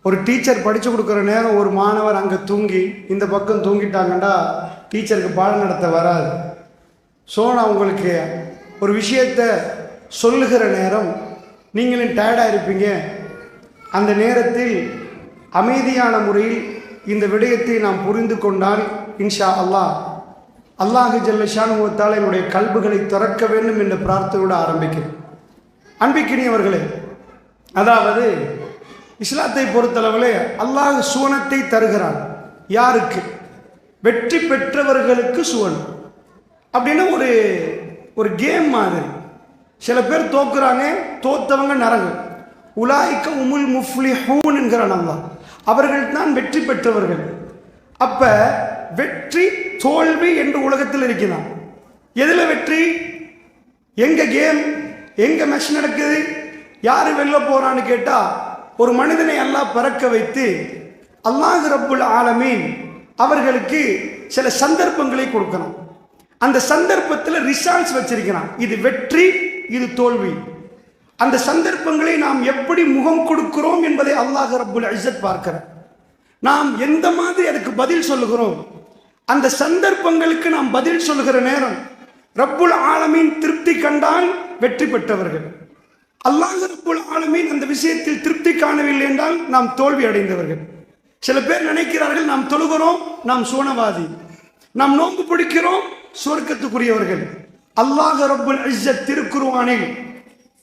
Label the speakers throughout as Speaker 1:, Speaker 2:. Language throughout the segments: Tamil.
Speaker 1: ஒரு டீச்சர் படித்து கொடுக்குற நேரம் ஒரு மாணவர் அங்கே தூங்கி இந்த பக்கம் தூங்கிட்டாங்கண்டா டீச்சருக்கு பாடம் நடத்த வராது. ஸோ நான் உங்களுக்கு ஒரு விஷயத்தை சொல்லுகிற நேரம் நீங்களும் டயர்டாக இருப்பீங்க. அந்த நேரத்தில் அமைதியான முறையில் இந்த விடயத்தை நாம் புரிந்து கொண்டால் இன்ஷா அல்லாஹ் ஜல்ல ஷானுவத்தால் என்னுடைய கல்புகளை திறக்க வேண்டும் என்ற பிரார்த்தனையோடு ஆரம்பிக்கிறேன். அன்பிக்கினியவர்களே, அதாவது இஸ்லாத்தை பொறுத்தளவிலே அல்லாஹ் சுவனத்தை தருகிறான். யாருக்கு? வெற்றி பெற்றவர்களுக்கு சுவனம் அப்படின்னு ஒரு கேம் மாதிரி. சில பேர் தோக்குறாங்க, தோத்தவங்க நரகம். உலாய்க்க உமுல் முஃப்லிஹூன் என்கிறான் அல்லாஹ். அவர்கள் தான் வெற்றி பெற்றவர்கள். அப்ப வெற்றி தோல்வி என்று உலகத்தில் இருக்கிறான். எதுல வெற்றி? எங்க கேம், எங்க மேட்ச் நடக்குது, யாரு வெல்ல போறான்னு கேட்டா, ஒரு மனிதனை அல்லாஹ் பறக்க வைத்து அல்லாஹ் ரப்புல் ஆலமீன் அவர்களுக்கு சில சந்தர்ப்பங்களை கொடுக்கணும். அந்த சந்தர்ப்பத்தில் ரிசல்ட்ஸ் வச்சிருக்கிறான். இது வெற்றி, இது தோல்வி. அந்த சந்தர்ப்பங்களை நாம் எப்படி முகம் கொடுக்கிறோம் என்பதை அல்லாஹ் ரப்புல் இஸ்ஸத் பார்க்கிறார். நாம் எந்த மாதிரி அதுக்கு பதில் சொல்லுகிறோம், அந்த சந்தர்ப்பங்களுக்கு நாம் பதில் சொல்லுகிற நேரம் ரப்புல் ஆலமீன் திருப்தி கண்டால் வெற்றி பெற்றவர்கள். அல்லாஹ் ரப்புல் ஆலமீன் அந்த விஷயத்தில் திருப்தி காணவில்லை என்றால் நாம் தோல்வி அடைந்தவர்கள். சில பேர் நினைக்கிறார்கள் நாம் தொழுகிறோம், நாம் சுவனவாதி, நாம் நோன்பு பிடிக்கிறோம், சுவர்க்கத்துக்குரியவர்கள். அல்லாஹ் ரப்புல் இஸ்ஸத் திருக்குர்ஆனில்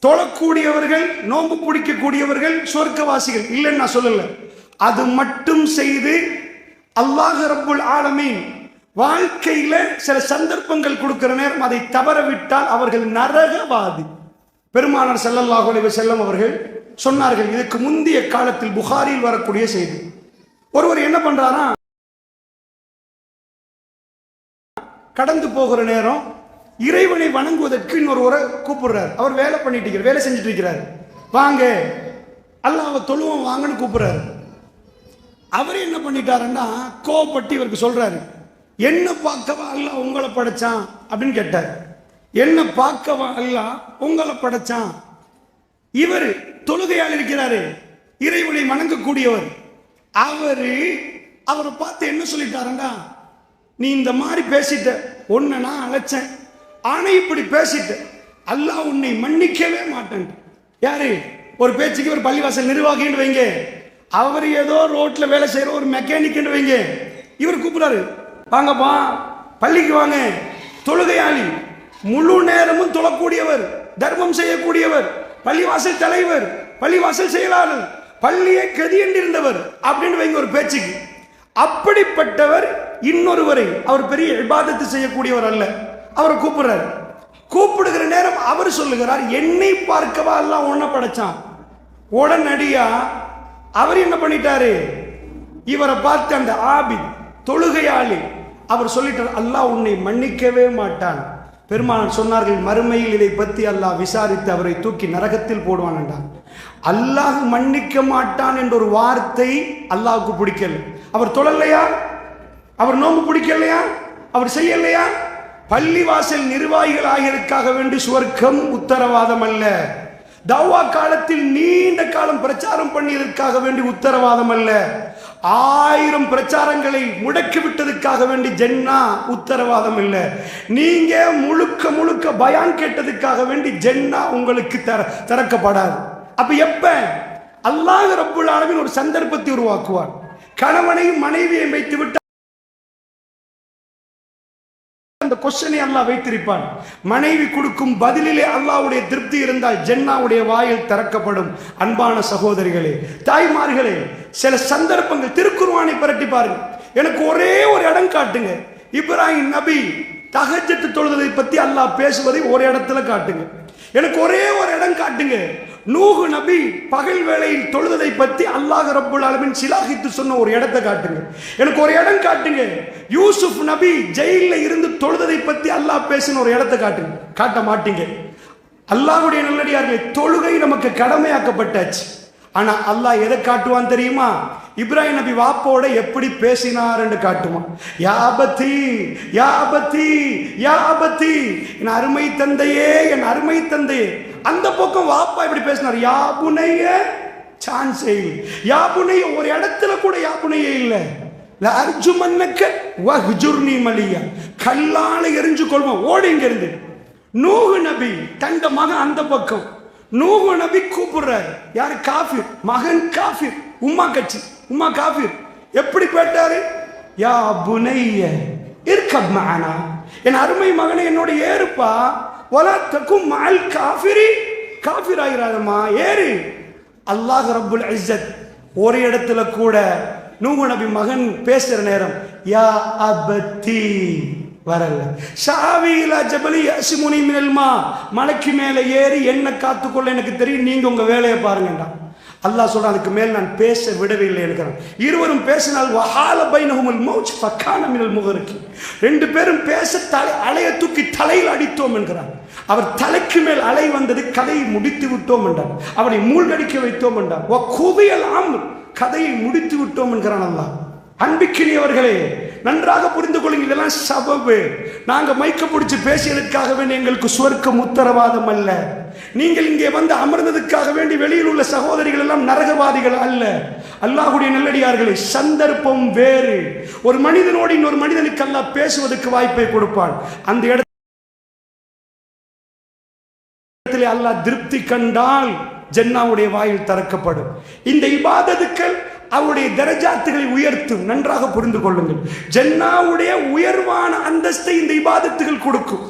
Speaker 1: தொழக்கூடியவர்கள், நோன்பு பிடிக்கக்கூடியவர்கள் சுவர்க்கவாசிகள் இல்லைன்னு நான் சொல்லல. அது மட்டும் செய்து அல்லாஹ் ரப்புல் ஆலமீன் வாழ்க்கையில சில சந்தர்ப்பங்கள் கொடுக்கிற நேரம் அதை தவறவிட்டால் அவர்கள் நரகவாதி. பெருமானார் ஸல்லல்லாஹு அலைஹி வஸல்லம் அவர்கள் சொன்னார்கள். இதுக்கு முந்தைய காலத்தில் புகாரியில் வரக்கூடிய செய்தி. ஒருவர் என்ன பண்றாரா, கடந்து போகிற நேரம் இறைவனை வணங்குவதற்கு இன்னொருவரை கூப்பிடுறார். அவர் வேலை பண்ணிட்டு இருக்கிறார், வேலை செஞ்சுட்டு இருக்கிறார். வாங்க அல்லாஹ்வை தொழுவோம் வாங்கன்னு கூப்பிடுறாரு. அவர் என்ன பண்ணிட்டாருன்னா கோபப்பட்டு இவருக்கு சொல்றாரு, என்ன பார்க்கவா அல்லாஹ் உங்களை படைச்சான் அப்படின்னு கேட்டார். என்ன பார்க்கவா அல்லாஹ் உங்களை படைச்சான்? இவர் தொழுகையால் இருக்கிறாரு, இறைவனை வணங்கக்கூடியவர். அவரை பார்த்து என்ன சொல்லிட்டாருன்னா, நீ இந்த மாதிரி பேசிட்ட, உன்னை நான் அழைச்சேன், ஆனா இப்படி பேசிட்ட, அல்லாஹ் உன்னை மன்னிக்கவே மாட்டேன். யாரு? ஒரு பேச்சுக்கு ஒரு பள்ளிவாசல் நிர்வாகின்னு வைங்க, அவர் ஏதோ ரோட்ல வேலை செய்யற ஒரு மெக்கானிக் வைங்க, இவர் கூப்பிடாரு, வாங்கப்பா பள்ளிக்கு வாங்க. தொழுகையாளி, முழு நேரமும் தொழக்கூடியவர், தர்மம் செய்யக்கூடியவர், பள்ளிவாசல் தலைவர், பள்ளிவாசல் செயலாளர், பள்ளியை கதி என்றிருந்தவர் அப்படின்னு வைங்க ஒரு பேச்சுக்கு. அப்படிப்பட்டவர் இன்னொருவரை, அவர் பெரிய இபாதத்து செய்யக்கூடியவர் அல்ல, அவரை கூப்பிடுறாரு. கூப்பிடுகிற நேரம் அவர் சொல்லுகிறார், என்னை பார்க்கவா அல்லாஹ் உன்னை படைச்சான். உடனடியா அவர் என்ன பண்ணிட்டாரு, இவரை பார்த்து அந்த ஆபித் தொழுகையாளி அவர் சொல்லிட்டார், அல்லாஹ் உன்னை மன்னிக்கவே மாட்டான். பெருமானார் சொன்னார்கள், மறுமையில் இதை பற்றி அல்லாஹ் விசாரித்து அவரை தூக்கி நரகத்தில் போடுவான் என்றார். அல்லாஹ் மன்னிக்க மாட்டான் என்ற ஒரு வார்த்தை அல்லாஹ்வுக்கு பிடிக்கல. அவர் தொழலையா, அவர் நோன்பு பிடிக்கலையா, அவர் செய்யலையா? பள்ளிவாசல் நிர்வாகிகள் ஆகியதற்காக வேண்டி சுவர்க்கம் உத்தரவாதம் அல்ல. தவ்வா காலத்தில் நீண்ட காலம் பிரச்சாரம் பண்ணியதற்காக வேண்டி உத்தரவாதம் அல்ல. 1000 பிரச்சாரங்களை முடக்கி விட்டதுக்காக வேண்டி ஜென்னா உத்தரவாதம் இல்லை. நீங்க முழுக்க பயான் கேட்டதுக்காக வேண்டி ஜென்னா உங்களுக்கு திறக்கப்படாது. அப்ப எப்ப அல்லாஹ் ரப்புல் ஆலமீன் ஒரு சந்தர்ப்பத்தை உருவாக்குவார். கணவனையும் மனைவியை வைத்து விட்டு அந்த கொஸ்டினை அல்லாஹ் வைத்திருப்பான். மனைவி கொடுக்கும் பதிலிலே அல்லாஹ்வுடைய திருப்தி இருந்தால் ஜென்னாவுடைய வாயில் திறக்கப்படும். அன்பான சகோதரிகளே, தாய்மார்களே, சில சந்தர்ப்பங்கள் திருக்குர்ஆனை பரட்டி பாருங்க. எனக்கு ஒரே ஒரு இடம் காட்டுங்க, இப்ராஹிம் நபி தஹஜ்ஜத் தொழுதலை பத்தி அல்லாஹ் பேசுவதை ஒரு இடத்துல காட்டுங்க. எனக்கு ஒரே ஒரு இடம் காட்டுங்க, நூஹ் நபி பகல் வேளையில் தொழுதலை பற்றி அல்லாஹ் ரப்புல் ஆலமீன் சிலாகித்து சொன்ன ஒரு இடத்தை காட்டுங்க. எனக்கு ஒரு இடம் காட்டுங்க, யூசுப் நபி ஜெயிலில் இருந்து தொழுதலை பற்றி அல்லாஹ் பேசின ஒரு இடத்தை காட்டுங்க. காட்ட மாட்டீங்க. அல்லாஹ்வுடைய நல்லடியார்களே, தொழுகை நமக்கு கடமையாக்கப்பட்டாச்சு. ஆனா அல்லாஹ் எதை காட்டுவான் தெரியுமா? இப்ராஹிம் நபி வாப்போட எப்படி பேசினார் என்று காட்டுவான். யா அபதி யா அபதி யா அபதி, என் அருமை தந்தையே, என் அருமை தந்தையே. அந்த பக்கம் வாப்பா எப்படி பேசினார்? யா புனைய, சான்ஸே இல்லை. யாபுனைய ஒரு இடத்துல கூட யாபுனையே இல்லை. அர்ஜுமன்னக்க வஹ்ஜுர்னி மலியா, கல்லால எரிஞ்சு கொள்வோம், ஓடி இங்க இருந்து. நூஹ் நபி தந்த மகன் அந்த பக்கம், நூஹ் நபி கூப்பிடுறாரு, யாரு? காஃபிர் மகன், காஃபிர் உம்மா கட்சி, உம்மா காஃபிர். எப்படி கேட்டாரு? யா புனைய இர்கப் மஅனா, என் அருமை மகனை என்னோட ஏறுப்பா, வலா தகும் மஅல் காஃபிரி, காஃபிர் ஆகிறாதம்மா, ஏறு. அல்லாஹ் ரப்புல் இஸ்ஸத் ஒரு இடத்துல கூட நூஹ் நபி மகன் பேசுற நேரம் யா அபத்தி வரல. ஷாவிலா ஜபலி யஸ்முனி மினல் மா, மலைக்கு மேலே ஏறி என்ன காத்துக்கொள்ள எனக்கு தெரியும், நீங்க உங்க வேலையை பாருங்கடா. அல்லாஹ் சொல்றான், அதுக்கு மேல் நான் பேச விடவில்லை என்கிறான். இருவரும் பேசினால் வஹால பைனஹுமுல் மௌஜ் ஃபகான மினல் முகரிகி, ரெண்டு பேரும் பேச அலையை தூக்கி தலையில் அடித்தோம் என்கிறான். அவர் தலைக்கு மேல் அலை வந்தது, கதையை முடித்து விட்டோம் என்றார். அவனை மூழ்கடிக்க வைத்தோம் என்றார். குவியல் ஆம், கதையை முடித்து விட்டோம் என்கிறான் அல்லாஹ். அன்பிக்கினியவர்களே, நன்றாக புரிந்து கொள்ளுங்கள், இதெல்லாம் சபபு. நாங்க மைக்க பிடிச்சு பேசியதற்காக வேண்டி எங்களுக்கு சுவர்க்கம் உத்தரவாதம் அல்ல. நீங்கள் இங்கே வந்து அமர்ந்ததுக்காக வேண்டி வெளியில் உள்ள சகோதரிகள் எல்லாம் நரகவாதிகள் அல்ல. அல்லாஹ்வுடைய நல்லடியார்களே, சந்தர்ப்பம் வேறு. ஒரு மனிதனோடு இன்னொரு மனிதனுக்கு அல்லாஹ் பேசுவதற்கு வாய்ப்பை கொடுப்பான். அந்த இடத்துல அல்லாஹ் திருப்தி கண்டால் ஜன்னாவுடைய வாயில் திறக்கப்படும். இந்த இபாதத்துக்கள் அவருடைய தரஜாத்துகளை உயர்த்தும். நன்றாக புரிந்து கொள்ளுங்கள், ஜன்னாவுடைய உயர்வான அந்தஸ்தை இந்த இபாதத்துகள் கொடுக்கும்.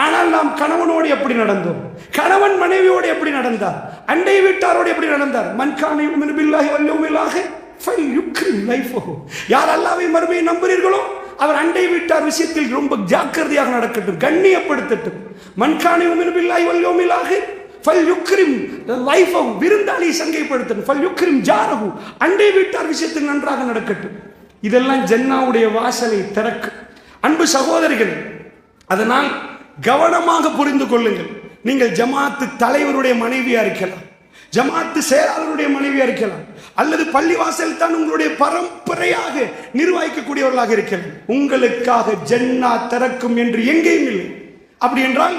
Speaker 1: ஆனால் நாம் கணவனோடு எப்படி நடந்தோம், கணவன் மனைவியோடு எப்படி நடந்தார், அண்டை வீட்டாரோடு எப்படி நடந்தார்? மன்கான யுமினு பில்லாஹி வல் யௌமில் ஆகிர் ஃபல்யுக்ரிம் லைஃபஹு, யார் அல்லாஹ்வை மறுமையை நம்புகிறீர்களோ அவர் அண்டை வீட்டார் விஷயத்தில் ரொம்ப ஜாக்கிரதையாக நடக்கட்டும், கண்ணியப்படுத்தட்டும். மன்கான யுமினு பில்லாஹி வல் யௌமில் ஆகிர் ஃபல்யுக்ரிம் லைஃபஹு, விருந்தாளியை சங்கைப்படுத்தட்டும். ஃபல்யுக்ரிம் ஜாரஹு, அண்டை வீட்டார் விஷயத்தில் நன்றாக நடக்கட்டும். இதெல்லாம் ஜன்னாவுடைய வாசலை திறக்கும். அன்பு சகோதரிகள், அதனால் கவனமாக புரிந்து கொள்ளுங்கள். நீங்கள் ஜமாத்து தலைவருடைய மனைவியா இருக்கலாம், ஜமாத்து செயலாளருடைய மனைவியா இருக்கலாம், அல்லது பள்ளிவாசல் தான் உங்களுடைய பரம்பரையாக நிர்வகிக்கக்கூடியவர்களாக இருக்கலாம். உங்களுக்காக ஜன்னா திறக்கும் என்று எங்கேயும் இல்லை. அப்படி என்றால்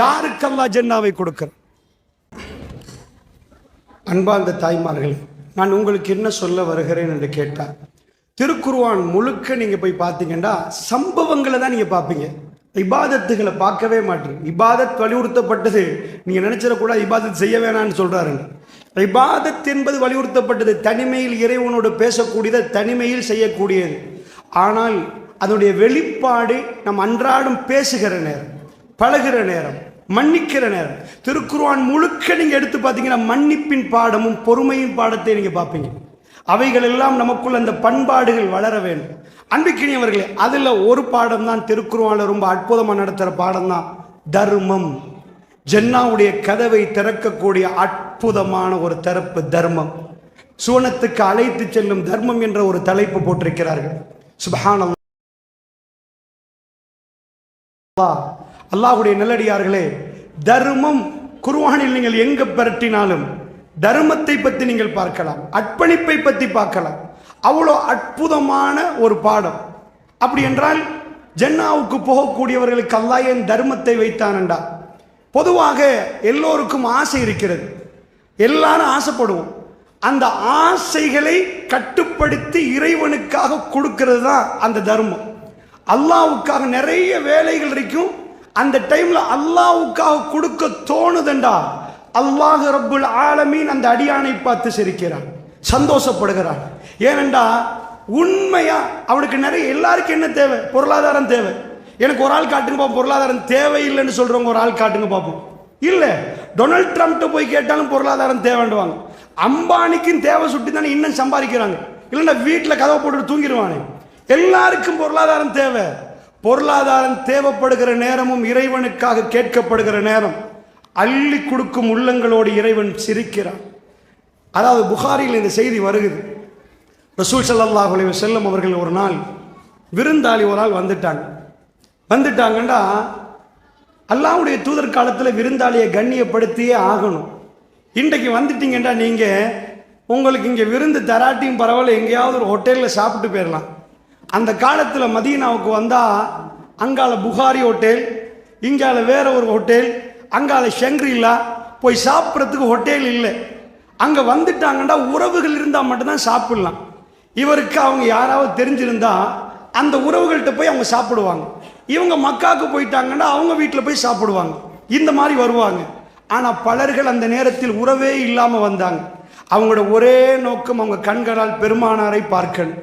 Speaker 1: யாருக்கு அல்லாஹ் ஜன்னாவை கொடுக்கிறார்? அன்பார்ந்த தாய்மார்கள், நான் உங்களுக்கு என்ன சொல்ல வருகிறேன் என்று கேட்டால், திருக்குர்ஆன் முழுக்க நீங்க போய் பார்த்தீங்கன்னா சம்பவங்களை தான் நீங்க பார்ப்பீங்க, இபாதத்துகளை பார்க்கவே மாட்டீங்க. இபாதத் வலியுறுத்தப்பட்டது, நீங்க நினைச்சிடக்கூடாது இபாதத் செய்ய வேணான்னு சொல்றாரு. இபாதத் என்பது வலியுறுத்தப்பட்டது, தனிமையில் இறைவனோடு பேசக்கூடியது, தனிமையில் செய்யக்கூடியது. ஆனால் அதனுடைய வெளிப்பாடு நம் அன்றாடம் பேசுகிற நேரம், பழகிற நேரம், மன்னிக்கிற நேரம். திருக்குர்ஆன் முழுக்க நீங்க எடுத்து பார்த்தீங்கன்னா மன்னிப்பின் பாடமும் பொறுமையின் பாடத்தை நீங்க பார்ப்பீங்க. அவைகள் எல்லாம் நமக்குள்ள அந்த பண்பாடுகள் வளர வேண்டும். அன்பிக்கினியவர்களே, அதுல ஒரு பாடம் தான் திருக்குர்ஆன்ல ரொம்ப அற்புதமா நடத்துற பாடம் தான் தர்மம். ஜன்னாவுடைய கதவை திறக்கக்கூடிய அற்புதமான ஒரு தரப்பு தர்மம். சுவனத்துக்கு அழைத்து செல்லும் தர்மம் என்ற ஒரு தலைப்பு போட்டிருக்கிறார்கள். சுப்ஹானல்லாஹ். அல்லாஹ்வுடைய நல்லடியார்களே, தர்மம் குர்ஆனில் நீங்கள் எங்க பரட்டினாலும் தர்மத்தை பற்றி நீங்கள் பார்க்கலாம், அர்ப்பணிப்பை பற்றி பார்க்கலாம். அவ்வளோ அற்புதமான ஒரு பாடம். அப்படி என்றால் ஜன்னாவுக்கு போகக்கூடியவர்களுக்கு அல்லாஹ் ஏன் தர்மத்தை வைத்தானண்டா? பொதுவாக எல்லோருக்கும் ஆசை இருக்கிறது, எல்லாரும் ஆசைப்படுவோம். அந்த ஆசைகளை கட்டுப்படுத்தி இறைவனுக்காக கொடுக்கிறது தான் அந்த தர்மம். அல்லாஹ்வுக்காக நிறைய வேலைகள் இருக்கும், அந்த டைம்ல அல்லாஹ்வுக்காக கொடுக்க தோணுதண்டா, அல்லாஹ் ரப்புல் ஆலமீன் அந்த அடியானை பார்த்து சிரிக்கிறான், சந்தோஷப்படுகிறான். ஏனென்றா உண்மையா அவனுக்கு நிறைய, எல்லாருக்கும் என்ன தேவை? பொருளாதாரம் தேவை. எனக்கு ஒரு ஆள் காட்டுங்க பார்ப்போம், பொருளாதாரம் தேவையில்லைன்னு சொல்றவங்க ஒரு ஆள் காட்டுங்க பார்ப்போம். இல்லை, டொனால்ட் ட்ரம்ப்ட்ட போய் கேட்டாலும் பொருளாதாரம் தேவைண்டுவாங்க. அம்பானிக்கும் தேவை சுட்டி தானே இன்னும் சம்பாதிக்கிறாங்க, இல்லைன்னா வீட்டில் கதவை போட்டு தூங்கிடுவானே. எல்லாருக்கும் பொருளாதாரம் தேவை. பொருளாதாரம் தேவைப்படுகிற நேரமும் இறைவனுக்காக கேட்கப்படுகிற நேரம் அள்ளி கொடுக்கும் உள்ளங்களோடு இறைவன் சிரிக்கிறான். அதாவது புகாரியில் இந்த செய்தி வருகிறது. ரசூல் ஸல்லல்லாஹு அலைஹி வஸல்லம் அவர்கள் ஒரு நாள் விருந்தாளி ஒரு ஆள் வந்துட்டாங்கண்டா அல்லாஹ்வுடைய தூதர் காலத்தில் விருந்தாளியை கண்ணியப்படுத்தியே ஆகணும். இன்றைக்கு வந்துட்டீங்கண்டா நீங்கள், உங்களுக்கு இங்கே விருந்து தராட்டியும் பரவாயில்ல, எங்கேயாவது ஒரு ஹோட்டலில் சாப்பிட்டு போயிடலாம். அந்த காலத்தில் மதீனாவுக்கு வந்தால் அங்கால புகாரி ஹோட்டல், இங்கால வேற ஒரு ஹோட்டல், அங்கால ஷங்க்ரிலா, போய் சாப்பிட்றதுக்கு ஹோட்டல் இல்லை. அங்கே வந்துட்டாங்கன்னா உறவுகள் இருந்தால் மட்டும்தான் சாப்பிடலாம். இவருக்கு அவங்க யாராவது தெரிஞ்சிருந்தா அந்த உறவுகள்கிட்ட போய் அவங்க சாப்பிடுவாங்க. இவங்க மக்காவுக்கு போயிட்டாங்கன்னா அவங்க வீட்டில் போய் சாப்பிடுவாங்க. இந்த மாதிரி வருவாங்க. ஆனால் பலர்கள் அந்த நேரத்தில் உறவே இல்லாமல் வந்தாங்க. அவங்களோட ஒரே நோக்கம் அவங்க கண்களால் பெருமானாரை பார்க்கணும்,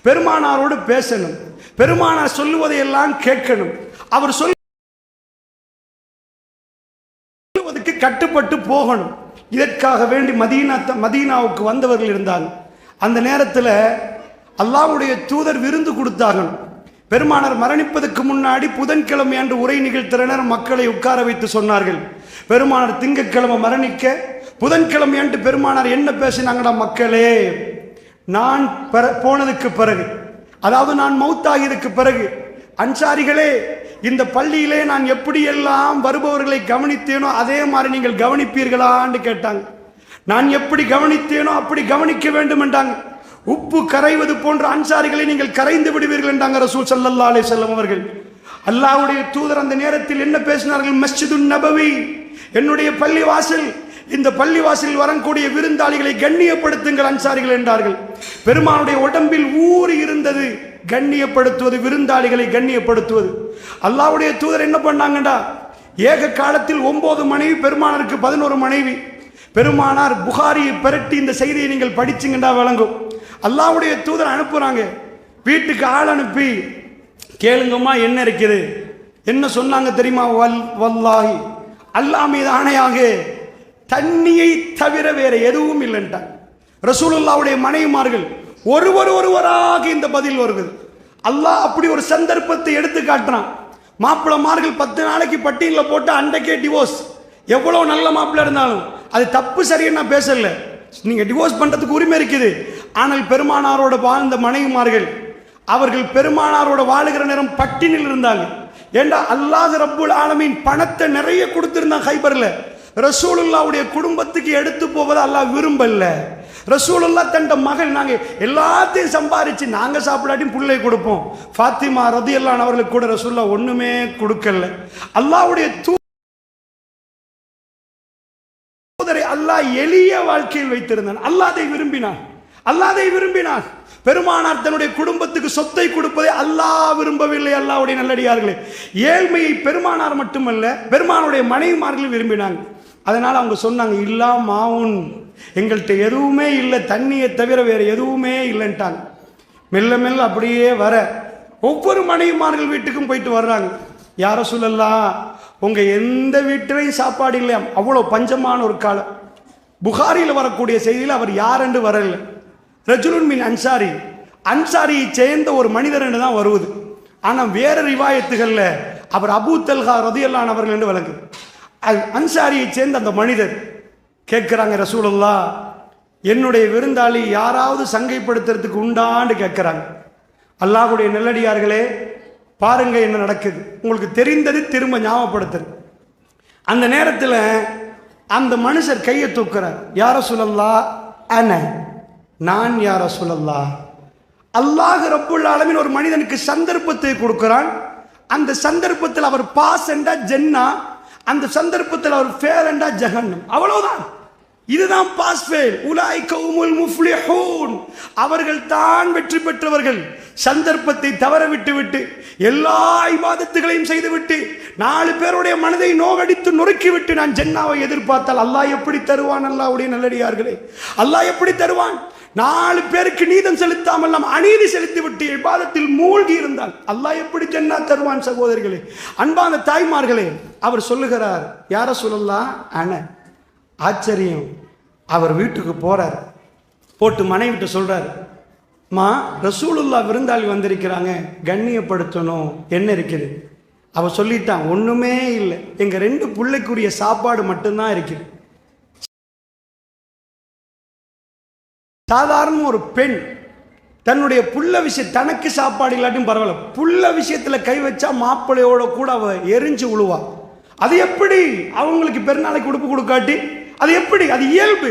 Speaker 1: பெருமானாரோடு பேசணும், பெருமானார் சொல்லுவதையெல்லாம் கேட்கணும், அவர் சொல்லுவதற்கு கட்டுப்பட்டு போகணும். இதற்காக வேண்டி மதீனாவுக்கு வந்தவர்கள் இருந்தாங்க. அந்த நேரத்தில் அல்லாஹ்வுடைய தூதர் விருந்து கொடுத்தார்கள். பெருமானார் மரணிப்பதற்கு முன்னாடி புதன்கிழமை அன்று உரை நிகழ்த்தினர். மக்களை உட்கார வைத்து சொன்னார்கள், பெருமானார் திங்கட்கிழமை மரணிக்க, புதன்கிழமை அன்று பெருமானார் என்ன பேசினாங்கடா மக்களே, நான் போனதுக்கு பிறகு, அதாவது நான் மௌத்தாகியதுக்கு பிறகு, அன்சாரிகளே இந்த பள்ளியிலே நான் எப்படியெல்லாம் வருபவர்களை கவனித்தேனோ அதே மாதிரி நீங்கள் கவனிப்பீர்களான்னு கேட்டாங்க. நான் எப்படி கவனித்தேனோ அப்படி கவனிக்க வேண்டும் என்றாங்க. உப்பு கரைவது போன்ற அன்சாரிகளை நீங்கள் கரைந்து விடுவீர்கள் என்றாங்க ரசூல் ஸல்லல்லாஹு அலைஹி வஸல்லம் அவர்கள். அல்லாஹ்வுடைய தூதர் அந்த நேரத்தில் என்ன பேசினார்கள்? மஸ்ஜிதுன் நபவி, என்னுடைய பள்ளிவாசல், இந்த பள்ளிவாசலில் வரக்கூடிய விருந்தாளிகளை கண்ணியப்படுத்துங்கள் அன்சாரிகள் என்றார்கள். பெருமானுடைய உடம்பில் ஊறி இருந்தது கண்ணியப்படுத்துவது, விருந்தாளிகளை கண்ணியப்படுத்துவது. அல்லாஹ்வுடைய தூதர் என்ன பண்ணாங்கடா, ஏக காலத்தில் 9 மனைவி, பெருமானாருக்கு 11 மனைவி. பெருமானார் புகாரியை பெரட்டி இந்த செய்தியை நீங்கள் படிச்சுங்கண்டா விளங்கும். அல்லாஹ்வுடைய தூதர் அனுப்புறாங்க, வீட்டுக்கு ஆள் அனுப்பி கேளுங்கம்மா என்ன இருக்குது. என்ன சொன்னாங்க தெரியுமா? வல்லாஹி, அல்லாஹ் மீது ஆணையாக தண்ணியை தவிர வேற எதுவும் இல்லைன்ட்டாங்க. ரசூலுல்லாஹ்வுடைய மனைவிமார்கள் ஒருவராக இந்த பதில் வருகிறது. அல்லாஹ் அப்படி ஒரு சந்தர்ப்பத்தை எடுத்து காட்டுறான். மாப்பிளமார்கள் 10 நாளைக்கு பட்டியலில் போட்டு அன்றைக்கே டிவோர்ஸ். எவ்வளவு நல்ல மாப்பிள்ளை இருந்தாலும் அது தப்பு, சரின்னு நான் பேசல, நீங்க டிவோர்ஸ் பண்றதுக்கு உரிமை இருக்குது. ஆனால் பெருமானாரோட வாழ்ந்த மனைவிமார்கள், அவர்கள் பெருமானாரோட வாழுகிற நேரம் பட்டினில் இருந்தாங்க. ஏண்டா அல்லாஹ் ரப்புல் ஆலமீன் பணத்தை நிறைய கொடுத்திருந்தான் ஹைபர்ல. ரசூலுல்லாஹ்வுடைய குடும்பத்துக்கு எடுத்து போவதை அல்லாஹ் விரும்பல. ரசூலுல்லாஹ் தண்ட மகள், நாங்க எல்லாத்தையும் சம்பாரிச்சு நாங்க சாப்பிடாட்டியும் பிள்ளை கொடுப்போம். ஃபாத்திமா ரதியல்லாஹு அன்ஹா அவர்களுக்கு கூட ரசூலுல்லாஹ் ஒண்ணுமே கொடுக்கல. அல்லாஹ்வுடைய தூதரை அல்லாஹ் எளிய வாழ்க்கையில் வைத்திருந்தான். அல்லாஹ்வை விரும்பினான். பெருமானார் தன்னுடைய குடும்பத்துக்கு சொத்தை கொடுப்பதை அல்லாஹ் விரும்பவில்லை. அல்லாஹ்வுடைய நல்லடியார்களே, ஏழ்மையை பெருமானார் மட்டுமல்ல பெருமானுடைய மனைவிமார்கள் விரும்பினாங்க. அதனால அவங்க சொன்னாங்க, இல்லா மாவுன், எங்கள்கிட்ட எதுவுமே இல்லை, தண்ணியை தவிர வேற எதுவுமே இல்லைன்ட்டாங்க. மெல்ல மெல்ல அப்படியே வர ஒவ்வொரு மனைவிமார்கள் வீட்டுக்கும் போயிட்டு வர்றாங்க. யார சொல்லலாம், உங்க எந்த வீட்டிலையும் சாப்பாடு இல்லையா, அவ்வளோ பஞ்சமான ஒரு காலம். புகாரியில் வரக்கூடிய செய்தியில் அவர் யார் என்று வரல, ரஜுலுன் மின் அன்சாரியை சேர்ந்த ஒரு மனிதர் என்று தான் வருவது. ஆனால் வேற ரிவாயத்துகளில் அவர் அபூ தல்ஹா ரதியல்லாஹு அன்ஹு அவர்கள் என்று வழங்குது. அன்சாரியை சேர்ந்த அந்த மனிதர் கேட்குறாங்க, ரசூலுல்லாஹ் என்னுடைய விருந்தாளி யாராவது சங்கைப்படுத்துறதுக்கு உண்டான்னு கேட்குறாங்க. அல்லாஹ்வுடைய நல்லடியார்களே, பாருங்க என்ன நடக்குது, உங்களுக்கு தெரிந்தது திரும்ப ஞாபகப்படுத்துறது. அந்த நேரத்தில் அந்த மனுஷர் கையை தூக்குறார். யார ரசூலல்லாஹ், நான் யார ரசூலல்லாஹ். அல்லாஹ் ரப்புல் ஆலமீன் ஒரு மனிதனுக்கு சந்தர்ப்பத்தை கொடுக்கிறான். அந்த சந்தர்ப்பத்தில் அவர் பாஸ் என்றா ஜன்னா, அந்த சந்தர்ப்பத்தில் அவர் ஃபேல் என்றா ஜஹன்னம். அவ்வளவுதான். இதுதான் பாஸ் ஃபெயில். உலாயிக ஹுமுல் முஃப்லிஹூன், அவர்கள் தான் வெற்றி பெற்றவர்கள். சந்தர்ப்பத்தை தவற விட்டு எல்லா இபாதத்துகளையும் செய்துவிட்டு 4 பேருடைய மனதை நோகடித்து நொறுக்கிவிட்டு நான் ஜன்னாவை எதிர்பார்த்தால் அல்லாஹ் எப்படி தருவான்? அல்லாஹ்வுடைய நல்லடியார்களே, அல்லாஹ் எப்படி தருவான்? 4 பேருக்கு நீதம் செலுத்தாமல் நாம் அநீதி செலுத்தி விட்டு இபாதத்தில் மூழ்கி இருந்தால் அல்லாஹ் எப்படி ஜன்னா தருவான்? சகோதரிகளே, அன்பான தாய்மார்களே, அவர் சொல்லுகிறார், யார சொல்லலாம். ஆச்சரியம். அவர் வீட்டுக்கு போறார். போட்டு மனைவிட்டு சொல்றார், மா ரசூலுல்லாஹ் விருந்தாளி வந்திருக்கிறாங்க, கண்ணியப்படுத்தணும், என்ன இருக்குது? அவ சொல்லிட்டான், ஒண்ணுமே இல்லை, எங்க 2 பிள்ளைக்குரிய சாப்பாடு மட்டும்தான் இருக்குது. சாதாரண ஒரு பெண் தன்னுடைய புள்ள விஷயம், தனக்கு சாப்பாடு இல்லாட்டியும் பரவாயில்ல, புள்ள விஷயத்துல கை வச்சா மாப்பிள்ளையோட கூட அவ எரிஞ்சு விழுவா. அது எப்படி? அவங்களுக்கு பெருநாளைக்கு உடுப்பு கொடுக்காட்டி அது எப்படி? அது இயல்பு.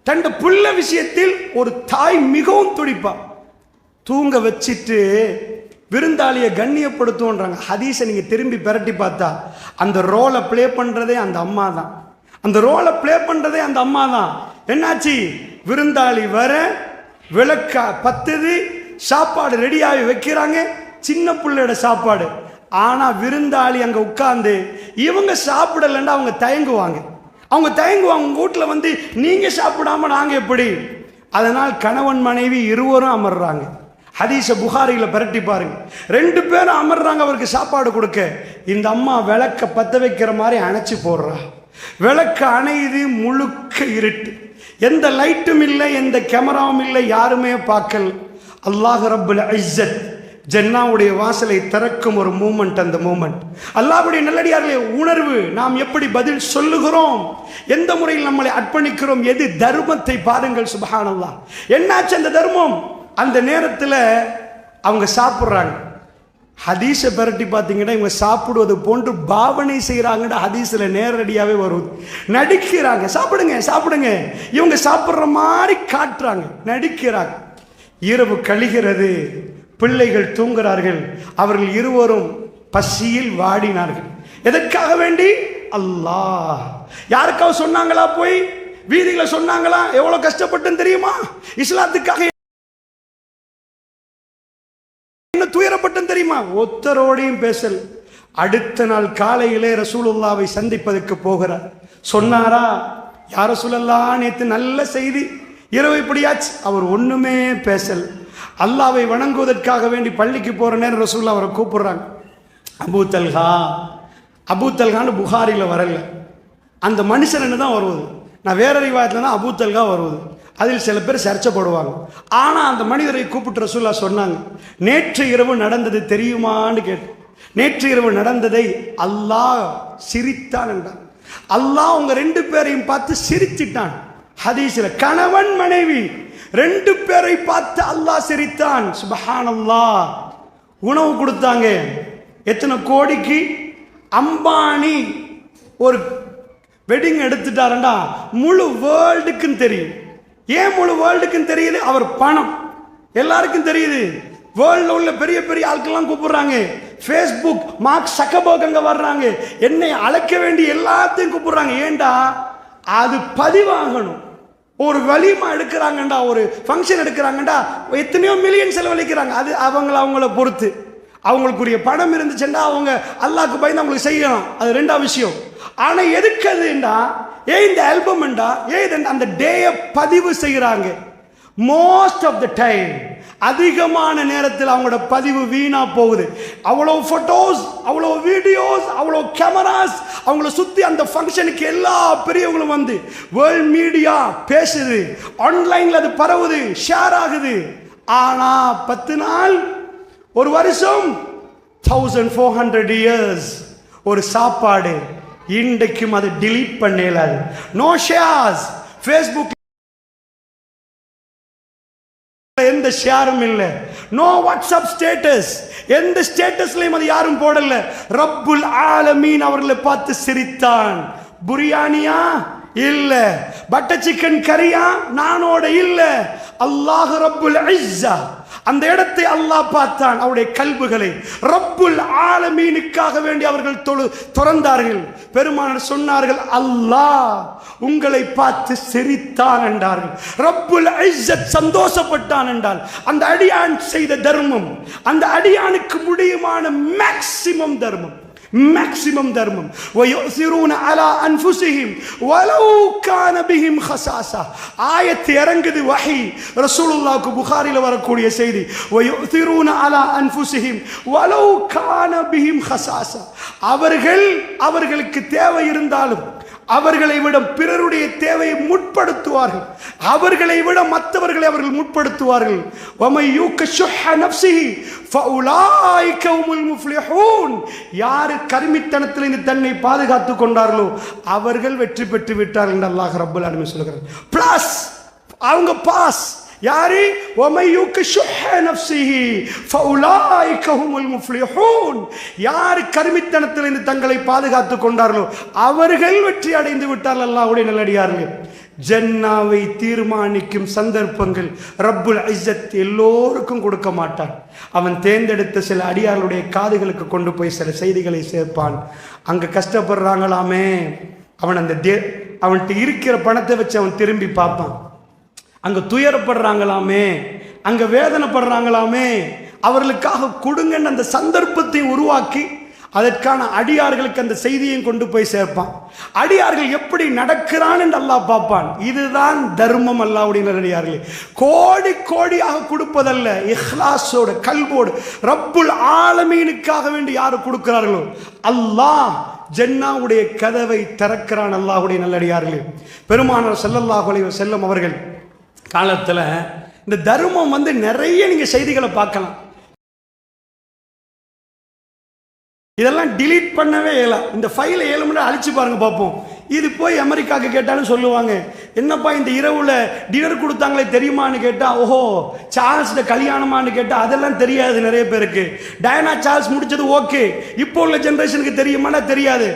Speaker 1: தன் புள்ள விஷயத்தில் ஒரு தாய் மிகவும் துடிப்பா. தூங்க வச்சிட்டு விருந்தாளியை கண்ணியப்படுத்துவோன்றாங்க. ஹதீஸை நீங்க திரும்பி பிரட்டி பார்த்தா அந்த ரோலை பிளே பண்றதே அந்த அம்மா தான். என்னாச்சு? விருந்தாளி வர விளக்கா பத்துது, சாப்பாடு ரெடியாகி வைக்கிறாங்க, சின்ன பிள்ளையோட சாப்பாடு. ஆனா விருந்தாளி அங்க உட்கார்ந்து இவங்க சாப்பிடலன்னா அவங்க தயங்குவாங்க. உங்க வீட்டில் வந்து நீங்க சாப்பிடாம நாங்க எப்படி? அதனால் கணவன் மனைவி இருவரும் அமர்றாங்க. ஹதீஸ புகாரில பரட்டி பாருங்க. 2 பேரும் அமர்றாங்க அவருக்கு சாப்பாடு கொடுக்க. இந்த அம்மா விளக்க பத்த வைக்கிற மாதிரி அணைச்சு போடுறா. விளக்க அணையுது, முழுக்க இருட்டு, எந்த லைட்டும் இல்லை, எந்த கேமராவும் இல்லை, யாருமே பார்க்கல. அல்லாஹ் ரப்புல் இஸ்ஸத் ஜன்னாவுடைய வாசலை திறக்கும் ஒரு மூமெண்ட். அந்த மூமெண்ட் அல்லாஹ்வுடைய நல்லடியார்களே, உணர்வு. நாம் எப்படி பதில் சொல்லுகிறோம், எந்த முறையில் நம்மளை அர்ப்பணிக்கிறோம், எது தர்மத்தை பாருங்கள். சுப்ஹானல்லாஹ். என்னாச்சு அந்த தர்மம்? அந்த நேரத்தில் அவங்க சாப்பிட்றாங்க. ஹதீஸை பரட்டி பார்த்தீங்கன்னா இவங்க சாப்பிடுவது போன்று பாவனை செய்கிறாங்கன்னு ஹதீஸில் நேரடியாகவே வருது. நடிக்கிறாங்க, சாப்பிடுங்க சாப்பிடுங்க, இவங்க சாப்பிட்ற மாதிரி காட்டுறாங்க, நடிக்கிறாங்க. இரவு கழிகிறது, பிள்ளைகள் தூங்குகிறார்கள். அவர்கள் இருவரும் பசியில் வாடினார்கள். எதற்காக வேண்டி? அல்லாஹ். யாருக்காவது சொன்னாங்களா? போய் வீதிகளை சொன்னாங்களா? எவ்வளவு கஷ்டப்பட்டு தெரியுமா? இஸ்லாத்துக்காக என்ன துயரப்பட்டு தெரியுமா? ஒத்தரோடையும் பேசல். அடுத்த நாள் காலையிலே ரசூலுல்லாவை சந்திப்பதற்கு போகிறார். சொன்னாரா, யா ரசூலல்லாஹ், நேற்று நல்ல செய்தி, இரவு இப்படியாச்சு. அவர் ஒண்ணுமே பேசல். அல்லாவை வணங்குவதற்காக வேண்டி பள்ளிக்கு போற நேரம் ரசூலுல்லாஹ் அவரை கூப்பிடுறாங்க. அபூ தல்கான்னு புகாரில வரல, அந்த மனுஷன் தான் வருவது. நான் வேற ரிவாயத்துல தான் அபூ தல்கா வருவது. அதில் சில பேர் சர்ச்சைப்படுவாங்க. ஆனா அந்த மனிதரை கூப்பிட்டு ரசூலுல்லாஹ் சொன்னாங்க, நேற்று இரவு நடந்தது தெரியுமான்னு கேட்டு. நேற்று இரவு நடந்ததை அல்லாஹ் சிரித்தான் என்றான். அல்லாஹ் உங்க 2 பேரையும் பார்த்து சிரிச்சிட்டான். ஹதீஸ்ல கணவன் மனைவி 2 பேரை பார்த்து அல்லாஹ் சிரித்தான். சுப்ஹானல்லாஹ். உணவு கொடுத்தாங்க. எத்தனை கோடிக்கு? அம்பானி ஒரு வெட்டிங் எடுத்துட்டாருண்டா முழு வேர்ல்டுக்கும் தெரியும். ஏன் முழு வேர்ல்டுக்கும் தெரியுது? அவர் பணம் எல்லாருக்கும் தெரியுது. வேர்ல்ட்ல உள்ள பெரிய பெரிய ஆட்கள்லாம் கூப்பிடுறாங்க. ஃபேஸ்புக் மார்க் சக்கர்பர்க் அங்க வர்றாங்க. என்னை அழைக்க வேண்டிய எல்லாத்தையும் கூப்பிடுறாங்க. ஏண்டா அது பதிவாகணும். ஒரு வலிமா எடுக்கிறாங்கண்டா, ஒரு ஃபங்க்ஷன் எடுக்கிறாங்கண்டா, எத்தனையோ மில்லியன் செலவழிக்கிறாங்க. அது அவங்கள பொறுத்து. அவங்களுக்குரிய பணம் இருந்துச்சுன்னா அவங்க அல்லாஹ்க்கு பயந்து அவங்களுக்கு செய்யலாம். அது 2ஆவது விஷயம். ஆனா எதுக்கு அதுண்டா, இந்த ஆல்பம் அந்த டேயை பதிவு செய்கிறாங்க. மோஸ்ட் ஆஃப் த டைம், அதிகமான நேரத்தில் அவங்களோட பதிவு வீணா போகுது. அவ்வளவு போட்டோஸ், அவ்வளவு வீடியோஸ், அவ்வளவு கேமராஸ் அவங்கள சுத்தி அந்த ஃபங்க்ஷனுக்கு எல்லா பெரியவங்களும் வந்து வேர்ல்ட் மீடியா பேசுது, ஆன்லைன்ல அது பரவுது, ஷேர் ஆகுது. ஆனா 10 நாள், ஒரு வருஷம், 1400 years ஒரு சாப்பாடு இன்றைக்கும் அதை delete பண்ணல. No shares. ஃபேஸ்புக் எந்த ஷேரும் இல்ல. நோ வாட்ஸ்அப் ஸ்டேட்டஸ், எந்த ஸ்டேட்டஸ்லயும் அது யாரும் போடல. ரப்புல் ஆலமீன் அவர்களை பார்த்து சிரித்தான். பிரியாணியா? இல்ல. Butter chicken கறியா? நானோட இல்ல. அல்லாஹ் ரப்புல் இஸ்ஸா அந்த இடத்தை அல்லாஹ் பார்த்தான், அவருடைய கல்புகளை. ரப்புல் ஆலமீனுக்காக வேண்டி அவர்கள் துறந்தார்கள். பெருமானார் சொன்னார்கள், அல்லாஹ் உங்களை பார்த்து சிரித்தான் என்றார்கள். ரப்புல் இஸ்ஸத் சந்தோஷப்பட்டான் என்றால் அந்த அடியான் செய்த தர்மம், அந்த அடியானுக்கு முடியுமான மேக்ஸிமம் தர்மம். وَيُؤْثِرُونَ عَلَى أَنفُسِهِمْ وَلَوْ كَانَ بِهِمْ خَصَاصَةٌ. ஆயத்து இறங்குது, வஹி, ரசூலுல்லாஹ்வுக்கு புகாரில வரக்கூடிய செய்தி. وَيُؤْثِرُونَ عَلى أَنفُسِهِمْ وَلَوْ كَانَ بِهِمْ خَصَاصَةٌ. அவர்களுக்கு தேவை இருந்தாலும் அவர்களை விட பிறருடைய தேவையை முற்படுத்துவார்கள். அவர்களை விட மற்றவர்களை அவர்கள் முற்படுத்துவார்கள். وَمَن يُوقَ شُحَّ نَفْسِهِ فَأُولَٰئِكَ هُمُ الْمُفْلِحُونَ. யார் கர்மித்தனத்திலிருந்து தன்னை பாதுகாத்துக் கொண்டார்களோ அவர்கள் வெற்றி பெற்று விட்டார்கள் என்று அல்லாஹ் ரப்பல் ஆலமீன் சொல்கிறார். பிளஸ் அவங்க பாஸ். யாரு? وَمَن يُوقَ شُحَّ نَفْسِهِ فَأُولَٰئِكَ هُمُ الْمُفْلِحُونَ. யார் கர்மித்தனத்திலிருந்து தங்களை பாதுகாத்துக் கொண்டார்களோ அவர்கள் வெற்றி அடைந்து விட்டார்கள். அல்லாஹ்வுடைய நல்லடியார்களே, ஜன்னாவை தீர்மானிக்கும் சந்தர்ப்பங்கள் ரப்புல் இஸ்ஸத் எல்லோருக்கும் கொடுக்க மாட்டான். அவன் தேர்ந்தெடுத்த சில அடியார்களுடைய காதுகளுக்கு கொண்டு போய் சில செய்திகளை சேர்ப்பான். அங்க கஷ்டப்படுறாங்களாமே, அவன் அவன்கிட்ட இருக்கிற பணத்தை வச்சு அவன் திரும்பி பார்ப்பான். அங்க துயரப்படுறாங்களாமே, அங்க வேதனைப்படுறாங்களாமே, அவர்களுக்காக கொடுங்கன்னு அந்த சந்தர்ப்பத்தை உருவாக்கி அதற்கான அடியார்களுக்கு அந்த செய்தியையும் கொண்டு போய் சேர்ப்பான். அடியார்கள் எப்படி நடக்கிறான் என்று அல்லாஹ் பார்ப்பான். இதுதான் தர்மம். அல்லாஹ்வுடைய அடியார்களே, கோடி கோடியாக கொடுப்பதல்ல, இஹ்லாஸோடு கல்போடு ரப்புல் ஆலமீனுக்காக வேண்டி யாரு கொடுக்கிறார்களோ அல்லாஹ் ஜன்னாவுடைய கதவை திறக்கிறான். அல்லாஹ்வுடைய நல்லடியார்களே, பெருமானார் ஸல்லல்லாஹு அலைஹி வஸல்லம் அவர்கள் காலத்தில் இந்த தர்மம் நிறைய நீங்க செய்திகளை பார்க்கலாம். இதெல்லாம் டிலீட் பண்ணவே இயலாம். இந்த ஃபைலை 7 மணி நேரம் அழிச்சு பாருங்க பார்ப்போம். இது போய் அமெரிக்காவுக்கு கேட்டாலும் சொல்லுவாங்க, என்னப்பா இந்த இரவுல டின்னர் கொடுத்தாங்களே தெரியுமான்னு கேட்டா, ஓஹோ சார்ல்ஸ்ட கல்யாணமானு கேட்டா அதெல்லாம் தெரியாது நிறைய பேருக்கு. டயனா சார்ல்ஸ் முடிச்சது ஓகே, இப்போ உள்ள ஜெனரேஷனுக்கு தெரியுமானா தெரியாது.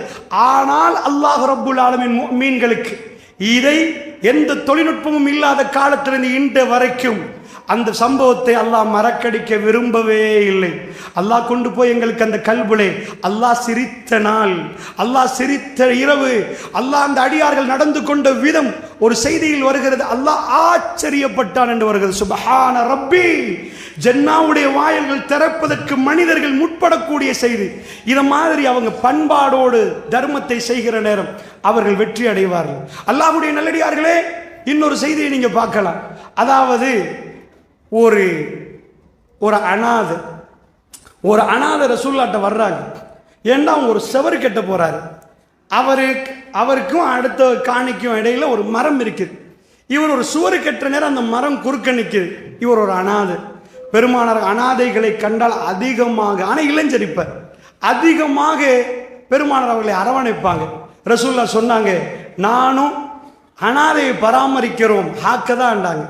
Speaker 1: ஆனால் அல்லாஹ் ரப்புல் ஆலமீன் மீன்களுக்கு இதை எந்த தொழில்நுட்பமும் இல்லாத காலத்திலிருந்து இன்று வரைக்கும் அந்த சம்பவத்தை அல்லாஹ் மறக்கடிக்க விரும்பவே இல்லை. அல்லாஹ் கொண்டு போய் எங்களுக்கு அந்த கல்புலே அல்லாஹ் சிரித்த நாள், அல்லாஹ் சிரித்த இரவு, அல்லாஹ் அந்த அடியார்கள் நடந்து கொண்ட விதம் ஒரு செய்தியில் வருகிறது. அல்லாஹ் ஆச்சரியப்பட்டான் என்று வருகிறது. சுப்ஹான ரப்பி, ஜன்னாவுடைய வாயில்கள் திறப்பதற்கு மனிதர்கள் முற்படக்கூடிய செய்தி. இதை மாதிரி அவங்க பண்பாடோடு தர்மத்தை செய்கிற நேரம் அவர்கள் வெற்றி அடைவார்கள். அல்லாஹ்வுடைய நல்லடியார்களே, இன்னொரு செய்தியை நீங்க பார்க்கலாம். அதாவது ஒரு அனாதை ரசூலுல்லாஹ்ட்ட வர்றாங்க. ஏன்னா அவங்க ஒரு செவரு கட்ட போறாரு. அவருக்கும் அடுத்த காணிக்கும் இடையில ஒரு மரம் இருக்குது. இவர் ஒரு சுவரு கட்டுற நேரம் அந்த மரம் குறுக்க நிற்குது. இவர் ஒரு அனாதை. பெருமானார் அனாதைகளை கண்டால் அதிகமாக, ஆனால் இளைஞரிப்பர் அதிகமாக பெருமானார் அவர்களை அரவணைப்பாங்க. ரசூலுல்லாஹ் சொன்னாங்க, நானும் அனாதையை பராமரிக்கிறோம் ஹாக்கதான்டாங்க,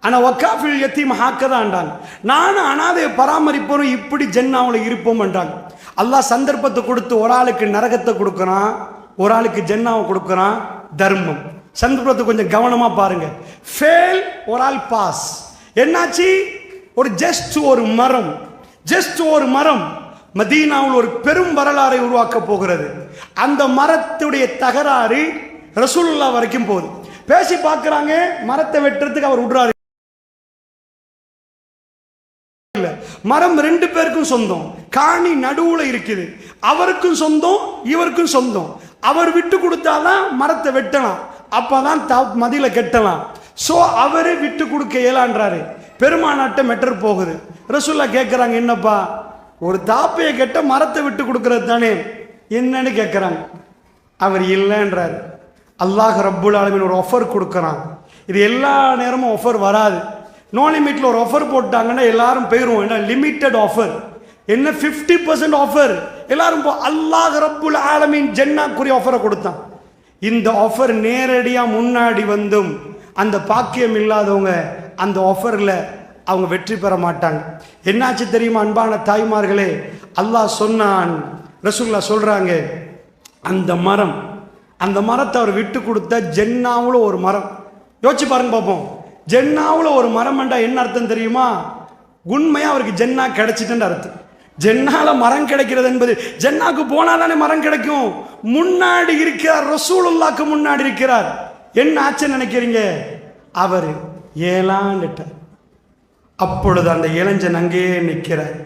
Speaker 1: ஆனால் ஒக்காஃபில் யத்தீம் ஹாக்கதான்டாங்க. நானும் அனாதையை பராமரிப்போம், இப்படி ஜன்னாவில் இருப்போம் என்றாங்க. அல்லாஹ் சந்தர்ப்பத்தை கொடுத்து ஒரு ஆளுக்கு நரகத்தை கொடுக்குறான், ஒரு ஆளுக்கு ஜன்னாவை கொடுக்குறான். தர்மம் சந்தர்ப்பத்தை கொஞ்சம் கவனமாக பாருங்க. ஃபெயில், ஒரு ஆள் பாஸ். என்னாச்சு? ஜஸ்ட் ஒரு மரம் மதீனாவில் ஒரு பெரும் வரலாறை உருவாக்க போகிறது. அந்த மரத்துடைய தகராறு ரசூலுல்லாஹ் வரைக்கும் போகுது. பேசி பார்க்கிறாங்க, மரத்தை வெட்டுறதுக்கு அவர் விடுறாரு. மரம் 2 பேருக்கும் சொந்தம், காணி நடுவுல இருக்குது, அவருக்கும் சொந்தம் இவருக்கும் சொந்தம். அவர் விட்டு கொடுத்தாதான் மரத்தை வெட்டலாம், அப்பதான் மதில கெட்டலாம். சோ அவரு விட்டு கொடுக்க இயலான்றாரு. பெருமானாட்ட மெட்டர் போகுது. ரசூலுல்லாஹ் கேட்கிறாங்க, என்னப்பா ஒரு தாப்பையை கெட்ட மரத்தை விட்டு கொடுக்கறது தானே என்னன்னு கேட்கிறாங்க. அவர் இல்லைன்றார். அல்லாஹ் ரப்புல் ஆலமீன் ஒரு ஆஃபர் கொடுக்குறான். இது எல்லா நேரமும் ஆஃபர் வராது. நோ லிமிட்ல ஒரு ஆஃபர் போட்டாங்கன்னா எல்லாரும் போயிடுவோம். என்ன லிமிட்டட் ஆஃபர், என்ன 50% ஆஃபர் எல்லாரும் அல்லாஹ் ரப்புல் ஆலமீன் ஜன்னாக்குரிய ஆஃபரை கொடுத்தான். இந்த ஆஃபர் நேரடியா முன்னாடி வந்தும் அந்த பாக்கியம் இல்லாதவங்க அந்த ஆஃபர்ல அவங்க வெற்றி பெற மாட்டாங்க. என்னாச்சு தெரியுமா அன்பான தாய்மார்களே? அல்லாஹ் சொன்னான், ரசூலுல்லாஹ் சொல்றாங்க, அந்த மரத்தை அவர் விட்டு கொடுத்த ஜன்னாவுல ஒரு மரம். யோசிச்சு பாருங்க பார்ப்போம். ஜன்னாவுல ஒரு மரம் என்றா என்ன அர்த்தம் தெரியுமா? உண்மையா அவருக்கு ஜன்னா கிடைச்சிட்டு அர்த்தம். ஜன்னால மரம் கிடைக்கிறது என்பது, ஜன்னாக்கு போனாதானே மரம் கிடைக்கும். முன்னாடி இருக்கிறார், ரசூலுல்லாஹ்க்கு முன்னாடி இருக்கிறார். என்ன ஆச்சு நினைக்கிறீங்க? அவர் ஏலான்ட்டார். அப்பொழுது அந்த இளைஞன் அங்கேயே நிற்கிறார்.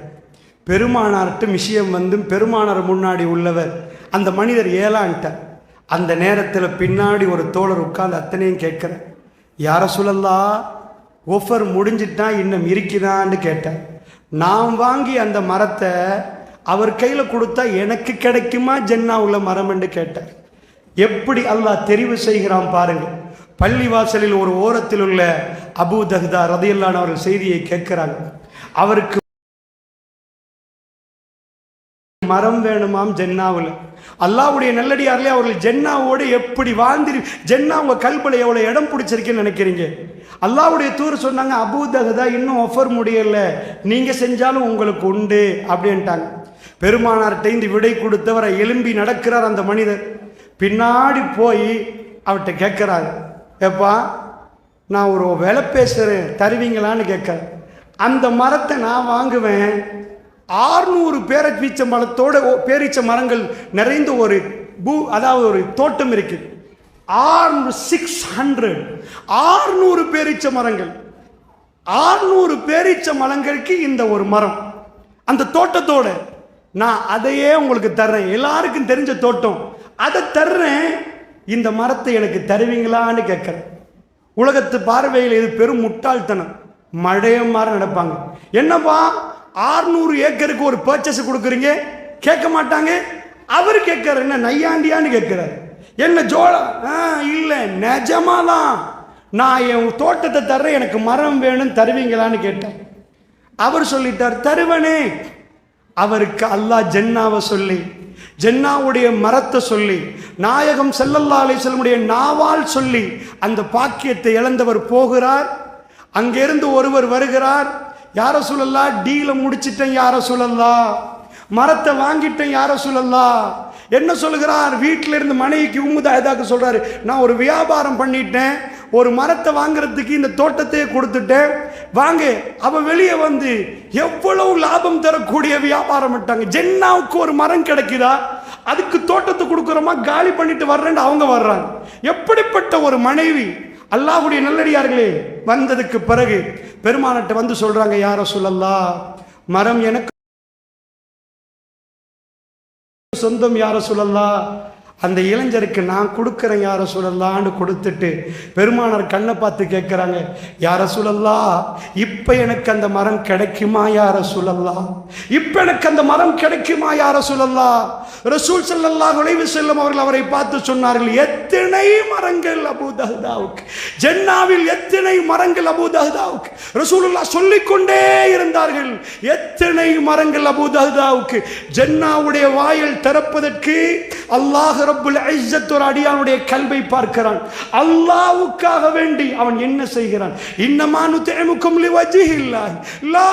Speaker 1: பெருமானார்ட்டு விஷயம் வந்து பெருமானார் முன்னாடி உள்ளவர் அந்த மனிதர் ஏலான்ட்டார். அந்த நேரத்தில் பின்னாடி ஒரு தோழர் உட்கார்ந்து அத்தனையும் கேட்கிறார், யா ரசூலல்லாஹ் ஆஃபர் முடிஞ்சிட்டா இன்னும் இருக்குதான்னு கேட்டார். நான் வாங்கி அந்த மரத்தை அவர் கையில் கொடுத்தா எனக்கு கிடைக்குமா ஜன்னா உள்ள மரம் என்று கேட்டார். எப்படி அல்லாஹ் தெரிவு செய்கிறான் பாருங்க. பள்ளிவாசலில் ஒரு ஓரத்தில் உள்ள அபூ தஹ்தா ரலியல்லாஹு அவர்கள் செய்தியை கேட்கிறாங்க. அவருக்கு மரம் வேணுமாம் ஜன்னாவில். அல்லாஹ்வுடைய நல்லடியார்களே, அவர்கள் ஜன்னாவோடு எப்படி வாழ்ந்து ஜன்னா உங்க கல்புல எவ்வளவு இடம் பிடிச்சிருக்கேன்னு நினைக்கிறீங்க? அல்லாஹ்வுடைய தூதர் சொன்னாங்க, அபூ தஹ்தா இன்னும் ஆஃபர் முடியல, நீங்க செஞ்சாலும் உங்களுக்கு உண்டு அப்படின்ட்டாங்க. பெருமானார்ட்ட இந்த விடை கொடுத்தவரை எழும்பி நடக்கிறார் அந்த மனிதர். பின்னாடி போய் அவர்கிட்ட கேட்கிறாரு, ஏப்பா நான் ஒரு வேலை பேசுகிறேன் தருவீங்களான்னு கேட்குறேன். அந்த மரத்தை நான் வாங்குவேன், 600 பேரீச்ச மரத்தோட பேரீச்ச மரங்கள் நிறைந்த ஒரு அதாவது ஒரு தோட்டம் இருக்கு. 600 பேரீச்ச மரங்கள், 600 பேரீச்ச மரங்களுக்கு இந்த ஒரு மரம். அந்த தோட்டத்தோட நான் அதையே உங்களுக்கு தர்றேன், எல்லாருக்கும் தெரிஞ்ச தோட்டம், அதை தர்றேன், இந்த மரத்தை எனக்கு தருவீங்களான்னு கேட்கிறேன். உலகத்து பார்வையில் இது பெரும் முட்டாள்தனம். மழையம் மாதிரி நடப்பாங்க. என்னப்பா 600 ஏக்கருக்கு ஒரு பர்ச்சேஸ் கொடுக்குறீங்க, கேட்க மாட்டாங்க. அவர் கேட்கிறார், என்ன நையாண்டியான்னு கேட்கிறார், என்ன ஜோளா? இல்லை, நிஜமாதான் நான் என் தோட்டத்தை தர்றேன், எனக்கு மரம் வேணும், தருவீங்களான்னு கேட்டேன். அவர் சொல்லிட்டார், தருவனே. அவருக்கு அல்லாஹ் ஜன்னாவை சொல்லி, ஜன்னாவுடைய மரத்தை சொல்லி, நாயகம் ஸல்லல்லாஹு அலைஹி வஸல்லம் நாவால் சொல்லி அந்த பாக்கியத்தை இழந்தவர் போகிறார். அங்கிருந்து ஒருவர் வருகிறார், யார ரசூலல்லாஹ், டீல முடிச்சிட்டேன் யார ரசூலல்லாஹ், மரத்தை வாங்கிட்டேன் யார ரசூலல்லாஹ். என்ன சொல்லுகிறார்? வீட்டில இருந்து மனைவிக்கு உம்முதாயதாக்கு சொல்றாரு, நான் ஒரு வியாபாரம் பண்ணிட்டேன், ஒரு மரத்தை வாங்குறதுக்கு இந்த தோட்டத்தையே கொடுத்துட்டேன், வாங்க. அவ வெளியே வந்து எவ்வளவு லாபம் தரக்கூடிய வியாபாரம் பண்ணிட்டாங்க. ஜென்னாவுக்கு ஒரு மரம் கிடைக்குதா, அதுக்கு தோட்டத்தை கொடுக்குறோமா, காலி பண்ணிட்டு வர்றேன்னு அவங்க வர்றாங்க. எப்படிப்பட்ட ஒரு மனைவி! அல்லாஹ்வுடைய நல்லடியார்களே, வந்ததுக்கு பிறகு பெருமானாட்ட வந்து சொல்றாங்க, யா ரசூலல்லாஹ், மரம் எனக்கு சொந்தம் யா ரசூலல்லாஹ், அந்த இளைஞருக்கு நான் கொடுக்குறேன் யா ரசூலல்லாஹ்னு கொடுத்துட்டு பெருமானார் கண்ணை பார்த்து கேட்குறாங்க, யா ரசூலல்லாஹ், இப்போ எனக்கு அந்த மரம் கிடைக்குமா யா ரசூலல்லாஹ், இப்போ எனக்கு அந்த மரம் கிடைக்குமா யா ரசூலல்லாஹ். ரசூல் ஸல்லல்லாஹு அலைஹி வஸல்லம் அவர்கள் அவரை பார்த்து சொன்னார்கள், எத்தனை மரங்கள் அபூ தஹ்தாவுக்கு, ஜன்னாவில் எத்தனை மரங்கள் அபூ தஹ்தாவுக்கு. ரசூலுல்லாஹ் சொல்லிக்கொண்டே இருந்தார்கள், எத்தனை மரங்கள் அபூ தஹ்தாவுக்கு. ஜன்னாவுடைய வாயில் திறப்பதற்கு அல்லாஹ் ரப்புல் இஸ்ஸத் ஒரு அடியானுடைய கல்வை பார்க்கிறான். அல்லாஹ்வுக்காக வேண்டி அவன் என்ன செய்கிறான்? இன்னமா நுத்இமுக்கும் லிவஜ்ஹில்லாஹ் லா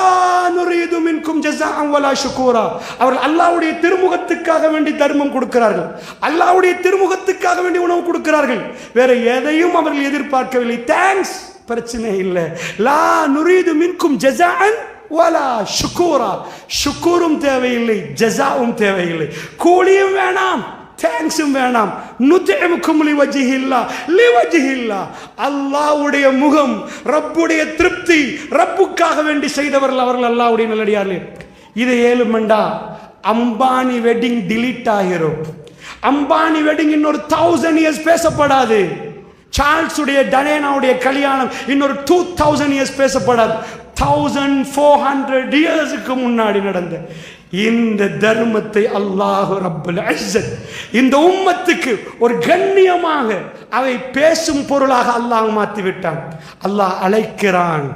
Speaker 1: நுரீது மின்கும் ஜஸாஅன் வலா ஷுக்கூரா. அவர்கள் அல்லாஹ்வுடைய திருமுகத்துக்காக வேண்டி தர்மம் கொடுக்கிறார்கள், அல்லாஹ்வுடைய திருமுகத்துக்காக வேண்டி உணவு கொடுக்கிறார்கள், வேற எதையும் அவர்கள் எதிர்பார்க்கவில்லை. தேங்க்ஸ், பிரச்சனை இல்லை. லா நுரீது மின்கும் ஜஸாஅன் வலா ஷுக்கூரா. ஷுக்கூரும் தேவையில்லை, ஜஸாவும் தேவையில்லை, கூலியும் வேணாம், தேங்க்ஸும் வேணாம். நுத்இமுக்கும் லிவஜ்ஹில்லாஹ் லிவஜ்ஹில்லாஹ். அல்லாஹ்வுடைய முகம், ரப்புடைய திருப்தி, ரப்புக்காக வேண்டி செய்தவர்கள் அவர்கள் அல்லாஹ்வுடைய நல்லடியார்களே. இதை ஏழுமண்டா அம்பானி வெட்டிங் டிலீட் ஆகிரும். அம்பானி வெட்டிங் இன்னொரு 1000 இயர்ஸ் பேசப்படாது. சார்ல்ஸுடைய டயனாவுடைய கல்யாணம் இன்னொரு 2000 இயர்ஸ் பேசப்படாது. 1400 இயர்ஸுக்கு முன்னாடி நடந்த இந்த தர்மத்தை அல்லாஹ் ரப்புல் இஸ்ஸத் இந்த உம்மத்துக்கு ஒரு கண்ணியமாக அவை பேசும் பொருளாக அல்லாஹ் மாற்றி விட்டான். அல்லாஹ் அழைக்கிறான்,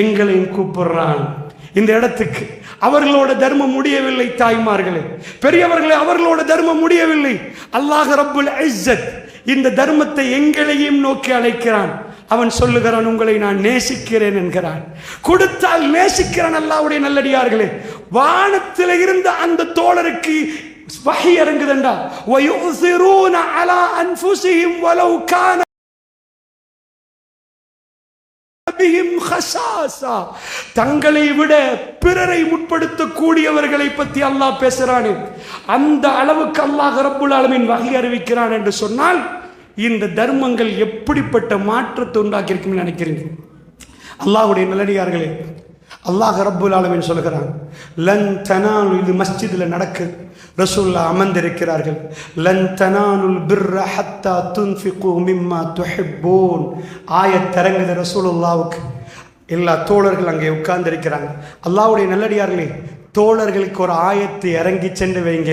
Speaker 1: எங்களையும் கூப்பிடுறான் இந்த இடத்துக்கு. அவர்களோட தர்மம் முடியவில்லை தாய்மார்களே, பெரியவர்களே, அவர்களோட தர்மம் முடியவில்லை. அல்லாஹ் ரப்புல் இஸ்ஸத் இந்த தர்மத்தை எங்களையும் நோக்கி அழைக்கிறான். அவன் சொல்லுகிறான், உங்களை நான் நேசிக்கிறேன் என்கிறான். கொடுத்தால் நேசிக்கிறான். அல்லாஹ்வுடைய நல்லடியார்களே, வானத்தில் இருந்த அந்த தோழருக்கு வஹி இறங்குதண்டா. வயுஸிரூன அலா அன்ஃபுஸிஹிம் வலவ் கான பிஹிம் ஹஸாஸா. தங்களை விட பிறரை முற்படுத்தக்கூடியவர்களை பற்றி அல்லாஹ் பேசுறானே, அந்த அளவுக்கு அல்லாஹ் ரப்புல் ஆலமீன் வஹி அறிவிக்கிறான் என்று சொன்னால் இந்த தர்மங்கள் எப்படிப்பட்ட மாற்றத்தை உண்டாக்கி இருக்குன்னு நினைக்கிறீங்க? அல்லாஹ்வுடைய நல்லடியார்களே, அல்லாஹ் ரப்புல் ஆலமீன் சொல்கிறான், லன் தனாலு, இது மஸ்ஜிதில் நடக்குது, ரசூலுல்லாஹ் அமர்ந்திருக்கிறார்கள். லன் தனாலுல் பிர்ர ஹத்தா துன்ஃபிகு மிம்மா துஹிப்பூன். ஆயத் இறங்குது ரசூலுல்லாஹ்வுக்கு. எல்லா தோழர்கள் அங்கே உட்கார்ந்து இருக்கிறாங்க. அல்லாஹ்வுடைய நல்லடியார்களே, தோழர்களுக்கு ஒரு ஆயத்தை இறங்கி சென்று வைங்க,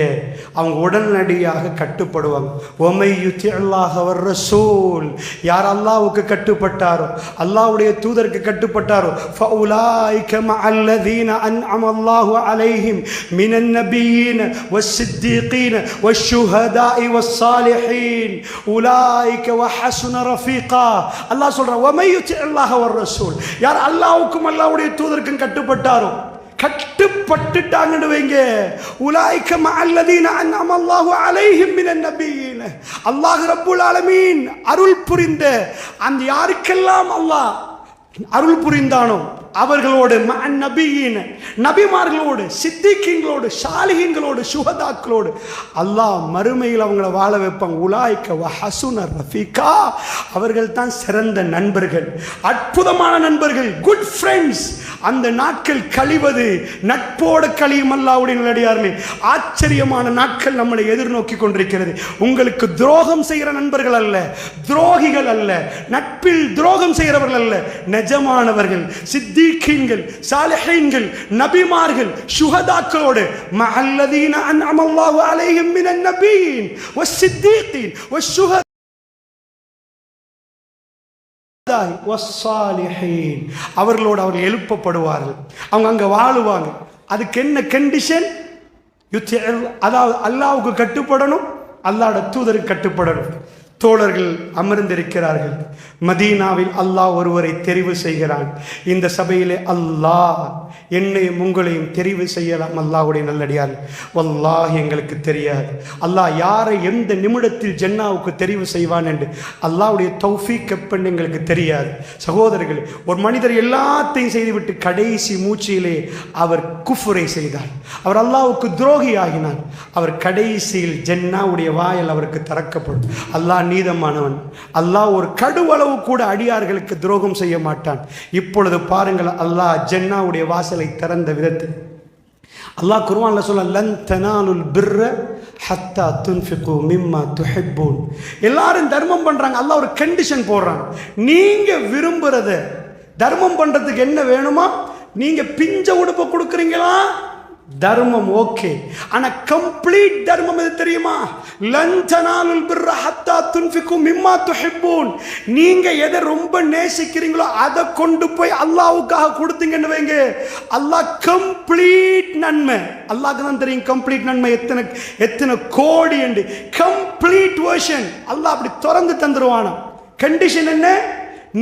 Speaker 1: அவங்க உடனடியாக கட்டுப்படுவாங்க. ஒமை யுத்திஅல்லாஹ வர் ரசூல், யார் அல்லாஹ்வுக்கு கட்டுப்பட்டாரோ, அல்லாஹ்வுடைய தூதருக்கு கட்டுப்பட்டாரோ, ஃபஉலாயிக மஅல்லதீன அன்அமல்லாஹு அலைஹிம் மினன் நபியீன வஸ்ஸித்தீகீன வஷ்ஷுஹதாஇ வஸ்ஸாலிஹீன் உலாயிக வஹஸன ரஃபீகா. அல்லாஹ் சொல்றான், ஒமை யுத்திஅல்லாஹ வர் ரசூல், யார் அல்லாஹ்வுக்கும் அல்லாஹ்வுடைய தூதருக்கும் கட்டுப்பட்டாரோ, கட்டுப்பட்டுட்டாங்கன்னு வைங்க, உலாயிக மஅல்லதீன அன்அமல்லாஹு அலைஹிம் மினன் நபியீன. அல்லாஹ் ரப்புல் ஆலமீன் அருள் புரிந்த அந்த யாருக்கெல்லாம் அல்லாஹ் அருள் புரிந்தானோ அவர்களோடு, நபியின் நபிமார்களோடு, சித்திகீன்களோடு, சாலிஹீன்களோடு, சுஹதாக்களோடு அல்லாஹ் மறுமையில் அவங்கள வாழ வைப்பாங்க. உலாய்க வஹசுன ரஃபீகா, அவர்கள் தான் சிறந்த நண்பர்கள், அற்புதமான நண்பர்கள், குட் ஃப்ரெண்ட்ஸ். அந்த நாட்கள் கழிவது நட்போடு கழியும். அல்லாஹ்வுடைய நல்லடியார்களே, ஆச்சரியமான நாட்கள் நம்மளை எதிர்நோக்கி கொண்டிருக்கிறது. உங்களுக்கு துரோகம் செய்கிற நண்பர்கள் அல்ல, துரோகிகள் அல்ல, நட்பில் துரோகம் செய்கிறவர்கள் அல்ல, நிஜமானவர்கள், சித்திகீன்கள், சாலிஹீன்கள், நபிமார்கள், சுஹதாக்களோடு, மஅல்லதீன அன்அமல்லாஹு அலைஹிம் மினன் நபியீன் வஸ்ஸித்தீகீன் வஸ்ஸுஹதா வஸ்ஸாலிஹீன், அவர்களோடு அவர்கள் எழுப்பப்படுவார்கள். அவங்க அங்க வாழுவாங்க. அதுக்கு என்ன கண்டிஷன்? அதாவது அல்லாஹ்வுக்கு கட்டுப்படணும், அல்லாஹ்வுடைய தூதருக்கு கட்டுப்படணும். தோழர்கள் அமர்ந்திருக்கிறார்கள். மதீனாவில் அல்லாஹ் ஒருவரை தெரிவு செய்கிறான். இந்த சபையிலே அல்லாஹ் என்னையும் உங்களையும் தெரிவு செய்யலாம். அல்லாஹ்வுடைய நல்லடியார், வல்லாஹ் எங்களுக்கு தெரியாது அல்லாஹ் யாரை எந்த நிமிடத்தில் ஜன்னாவுக்கு தெரிவு செய்வான் என்று. அல்லாஹ்வுடைய தௌஃபீக் எப்பன்னு எங்களுக்கு தெரியாது. சகோதரர்களே, ஒரு மனிதர் எல்லாத்தையும் செய்துவிட்டு கடைசி மூச்சியிலே அவர் குஃபுரை செய்தார், அவர் அல்லாஹ்வுக்கு துரோகி ஆகினார். அவர் கடைசியில் ஜன்னாவுடைய வாயில் அவருக்கு திறக்கப்படும். அல்லாஹ் நீதமானவன். அல்லாஹ் ஒரு கடுவளவு கூட அடியார்களுக்கு துரோகம் செய்ய மாட்டான். இப்பொழுது பாருங்கள், அல்லாஹ் ஜன்னாவுடைய வாசலை திறந்த விதத்தில் அல்லாஹ் குர்ஆன்ல சொல்ல, லன் தனாலுல் பிர்ர ஹத்தா துன்ஃபிகு மிம்மா துஹிப்பூன். எல்லாரும் தர்மம் பண்றாங்க, அல்லாஹ் ஒரு கண்டிஷன் போடுறான். நீங்க விரும்புறத தர்மம் பண்றதுக்கு என்ன வேணுமா? நீங்க பிஞ்ச உடுப்ப கொடுக்குறீங்களா, தர்மம் ஓகே. ஆனா கம்ப்ளீட் தர்மம் எது தெரியுமா? லன் தனாலுல் பிர்ர ஹத்தா துன்ஃபிகு மிம்மா துஹிப்பூன். நீங்க எதை ரொம்ப நேசிக்கிறீங்களோ அதை கொண்டு போய் அல்லாஹ்வுக்காக கொடுத்தீங்கன்னு வைங்க, அல்லாஹ் கம்ப்ளீட் நன்மை, அல்லாஹ்க்கு தான் தெரியும் கம்ப்ளீட் நன்மை எத்தனை எத்தனை கோடி என்று. கம்ப்ளீட் வெர்ஷன் அல்லாஹ் அப்படி திறந்து தந்துருவானா. கண்டிஷன் என்ன?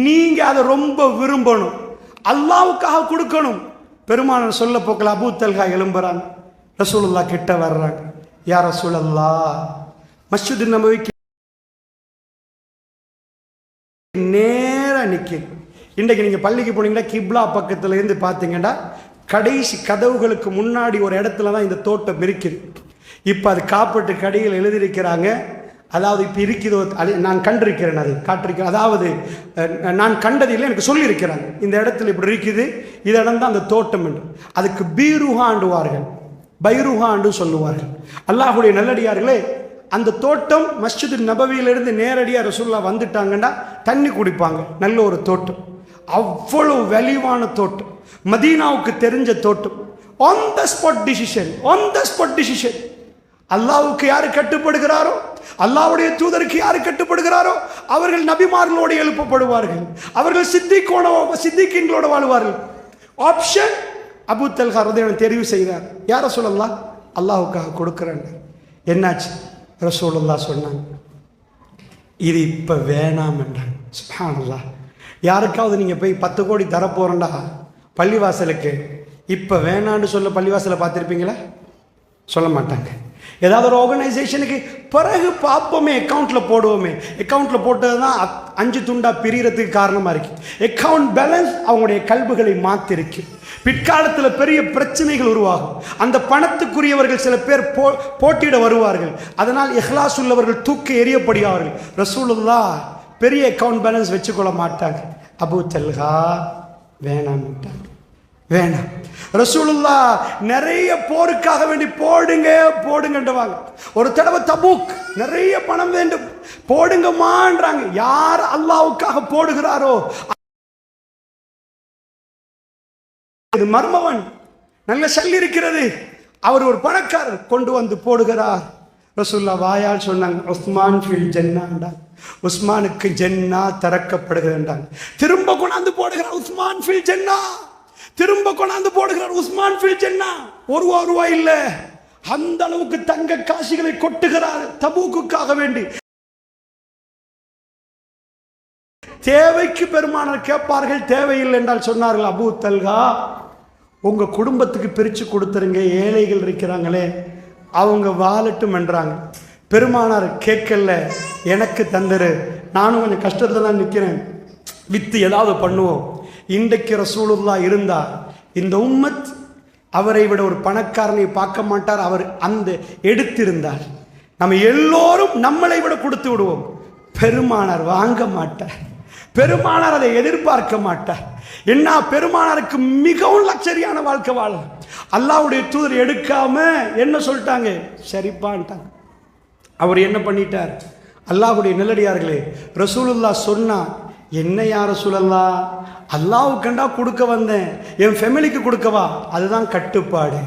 Speaker 1: நீங்க அதை ரொம்ப விரும்பணும், அல்லாஹ்வுக்காக கொடுக்கணும். பெருமானார் சொல்ல போக்கல அபூ தல்ஹா எழும்புறாங்க, ரசூலுல்லாஹ் கிட்ட வர்றாங்க. யா ரசூலல்லாஹ், மஸ்ஜித் நபவிக்கு நேரா நிற்க. இன்றைக்கு நீங்கள் பள்ளிக்கு போனீங்கன்னா கிப்லா பக்கத்தில் இருந்து பார்த்தீங்கன்னா கடைசி கதவுகளுக்கு முன்னாடி ஒரு இடத்துல தான் இந்த தோட்டம் இருக்குது. இப்போ அது காப்பீட்டு கடையில் எழுதியிருக்கிறாங்க. அதாவது இப்போ இருக்குதோ, நான் கண்டிருக்கிறேன், அதை காட்டிருக்கிறேன். அதாவது நான் கண்டதில்லை, எனக்கு சொல்லியிருக்கிறாங்க இந்த இடத்துல இப்படி இருக்குது, இது இடம் தான் அந்த தோட்டம் என்று. அதுக்கு பீருஹாண்டுவார்கள், பைருஹாண்டு சொல்லுவார்கள். அல்லாஹ்வுடைய நல்லடியார்களே, அந்த தோட்டம் மஸ்ஜித் நபவியிலிருந்து நேரடியாக ரசூலுல்லாஹ் வந்துட்டாங்கன்னா தண்ணி குடிப்பாங்க. நல்ல ஒரு தோட்டம், அவ்வளவு வெளிவான தோட்டம், மதீனாவுக்கு தெரிஞ்ச தோட்டம். On the spot decision, on the spot decision. அல்லாஹ்வுக்கு யாரு கட்டுப்படுகிறாரோ, அல்லாஹ்வுடைய தூதருக்கு யாரு கட்டுப்படுகிறாரோ அவர்கள் நபிமார்களோடு எழுப்பப்படுவார்கள், அவர்கள் சித்திகீன்களோட வாழ்வார்கள். ஆப்ஷன் அபூ தல்ஹா ரலியல்லாஹு தெரிவு செய்தார். யா ரசூலல்லாஹ், அல்லாஹ்வுக்காக கொடுக்குறேன். என்னாச்சு? ரசூலுல்லாஹ் சொன்னாங்க, இது இப்போ வேணாம் என்றாங்க. சுப்ஹானல்லாஹ். யாருக்காவது நீங்கள் போய் 10 கோடி தரப்போறேன்டா பள்ளிவாசலுக்கு, இப்போ வேணான்னு சொல்ல பள்ளிவாசலை பார்த்துருப்பீங்களா? சொல்ல மாட்டாங்க. ஏதாவது ஒரு ஆர்கனைசேஷனுக்கு பிறகு பார்ப்போமே, அக்கௌண்ட்டில் போடுவோமே, அக்கௌண்ட்டில் போட்டது தான் 5 துண்டா பிரியறதுக்கு காரணமாக இருக்கு. அக்கௌண்ட் பேலன்ஸ் அவங்களுடைய கல்புகளை மாற்றிருக்கு. பிற்காலத்தில் பெரிய பிரச்சனைகள் உருவாகும். அந்த பணத்துக்குரியவர்கள் சில பேர் போட்டியிட வருவார்கள். அதனால் இஹ்லாஸ் உள்ளவர்கள் தூக்கி எறியப்படுவார்கள். ரசூலுல்லாஹ் பெரிய அக்கௌண்ட் பேலன்ஸ் வச்சுக்கொள்ள மாட்டாங்க. அபூ தல்ஹா வேணாம்ட்டாங்க, வேணாம். ரசூலுல்லாஹ் நிறைய போருக்காக வேண்டி போடுங்க போடுங்கன்றவாங்க. ஒரு தடவை தபூக் நிறைய பணம் வேண்டும், போடுங்கம்மான்றாங்க. யார் அல்லாஹ்வுக்காக போடுகிறாரோ, இது மர்மவன், நல்ல சல்லி இருக்கிறது, அவர் ஒரு பணக்காரர், கொண்டு வந்து போடுகிறார். ரசூலுல்லாஹ் வாயால் சொன்னாங்க, உஸ்மான் ஃபில் ஜன்னாண்டா, உஸ்மானுக்கு ஜன்னா திறக்கப்படுகிறான். திரும்ப கொண்டாந்து போடுகிறார், உஸ்மான் ஃபில் ஜன்னா, திரும்ப கொண்டாந்து போடுகிறார், உஸ்மான் ஃபில் ஜன்னா. ஒரு ரூபாய் இல்ல, அந்த அளவுக்கு தங்க காசுகளை கொட்டுகிறார் தபூக்குக்காக வேண்டி. தேவைக்கு பெருமானார் கேட்பார்கள், தேவையில்லை என்றால் சொன்னார்கள், அபூ தல்ஹா உங்க குடும்பத்துக்கு பிரிச்சு கொடுத்துருங்க, ஏழைகள் இருக்கிறாங்களே அவங்க வாழட்டும் என்றாங்க. பெருமானார் கேட்கல, எனக்கு தந்துரு, நானும் கொஞ்சம் கஷ்டத்துல தான் நிற்கிறேன், வித்து ஏதாவது பண்ணுவோம். இன்றைக்கு ரசூலுல்லாஹ் இருந்தார், இந்த உம்மத் அவரை விட ஒரு பணக்காரனை பார்க்க மாட்டார். அவர் அந்த எடுத்திருந்தார், நம்ம எல்லோரும் நம்மளை விட கொடுத்து விடுவோம். பெருமானார் வாங்க மாட்டார், பெருமானார் அதை எதிர்பார்க்க மாட்டார். என்ன, பெருமானாருக்கு மிகவும் லக்ஸரியான வாழ்க்கை வாழ அல்லாஹ்வுடைய தூதர் எடுக்காம என்ன சொல்லிட்டாங்க, சரிப்பான்ட்டாங்க. அவர் என்ன பண்ணிட்டார், அல்லாஹ்வுடைய நல்லடியார்களே, ரசூலுல்லாஹ் சொன்னா, என்ன யா ரசூலல்லாஹ், அல்லாஹ்வுக்கு கண்டா கொடுக்க வந்தேன், என் ஃபேமிலிக்கு கொடுக்கவா? அதுதான் கட்டுப்பாடு,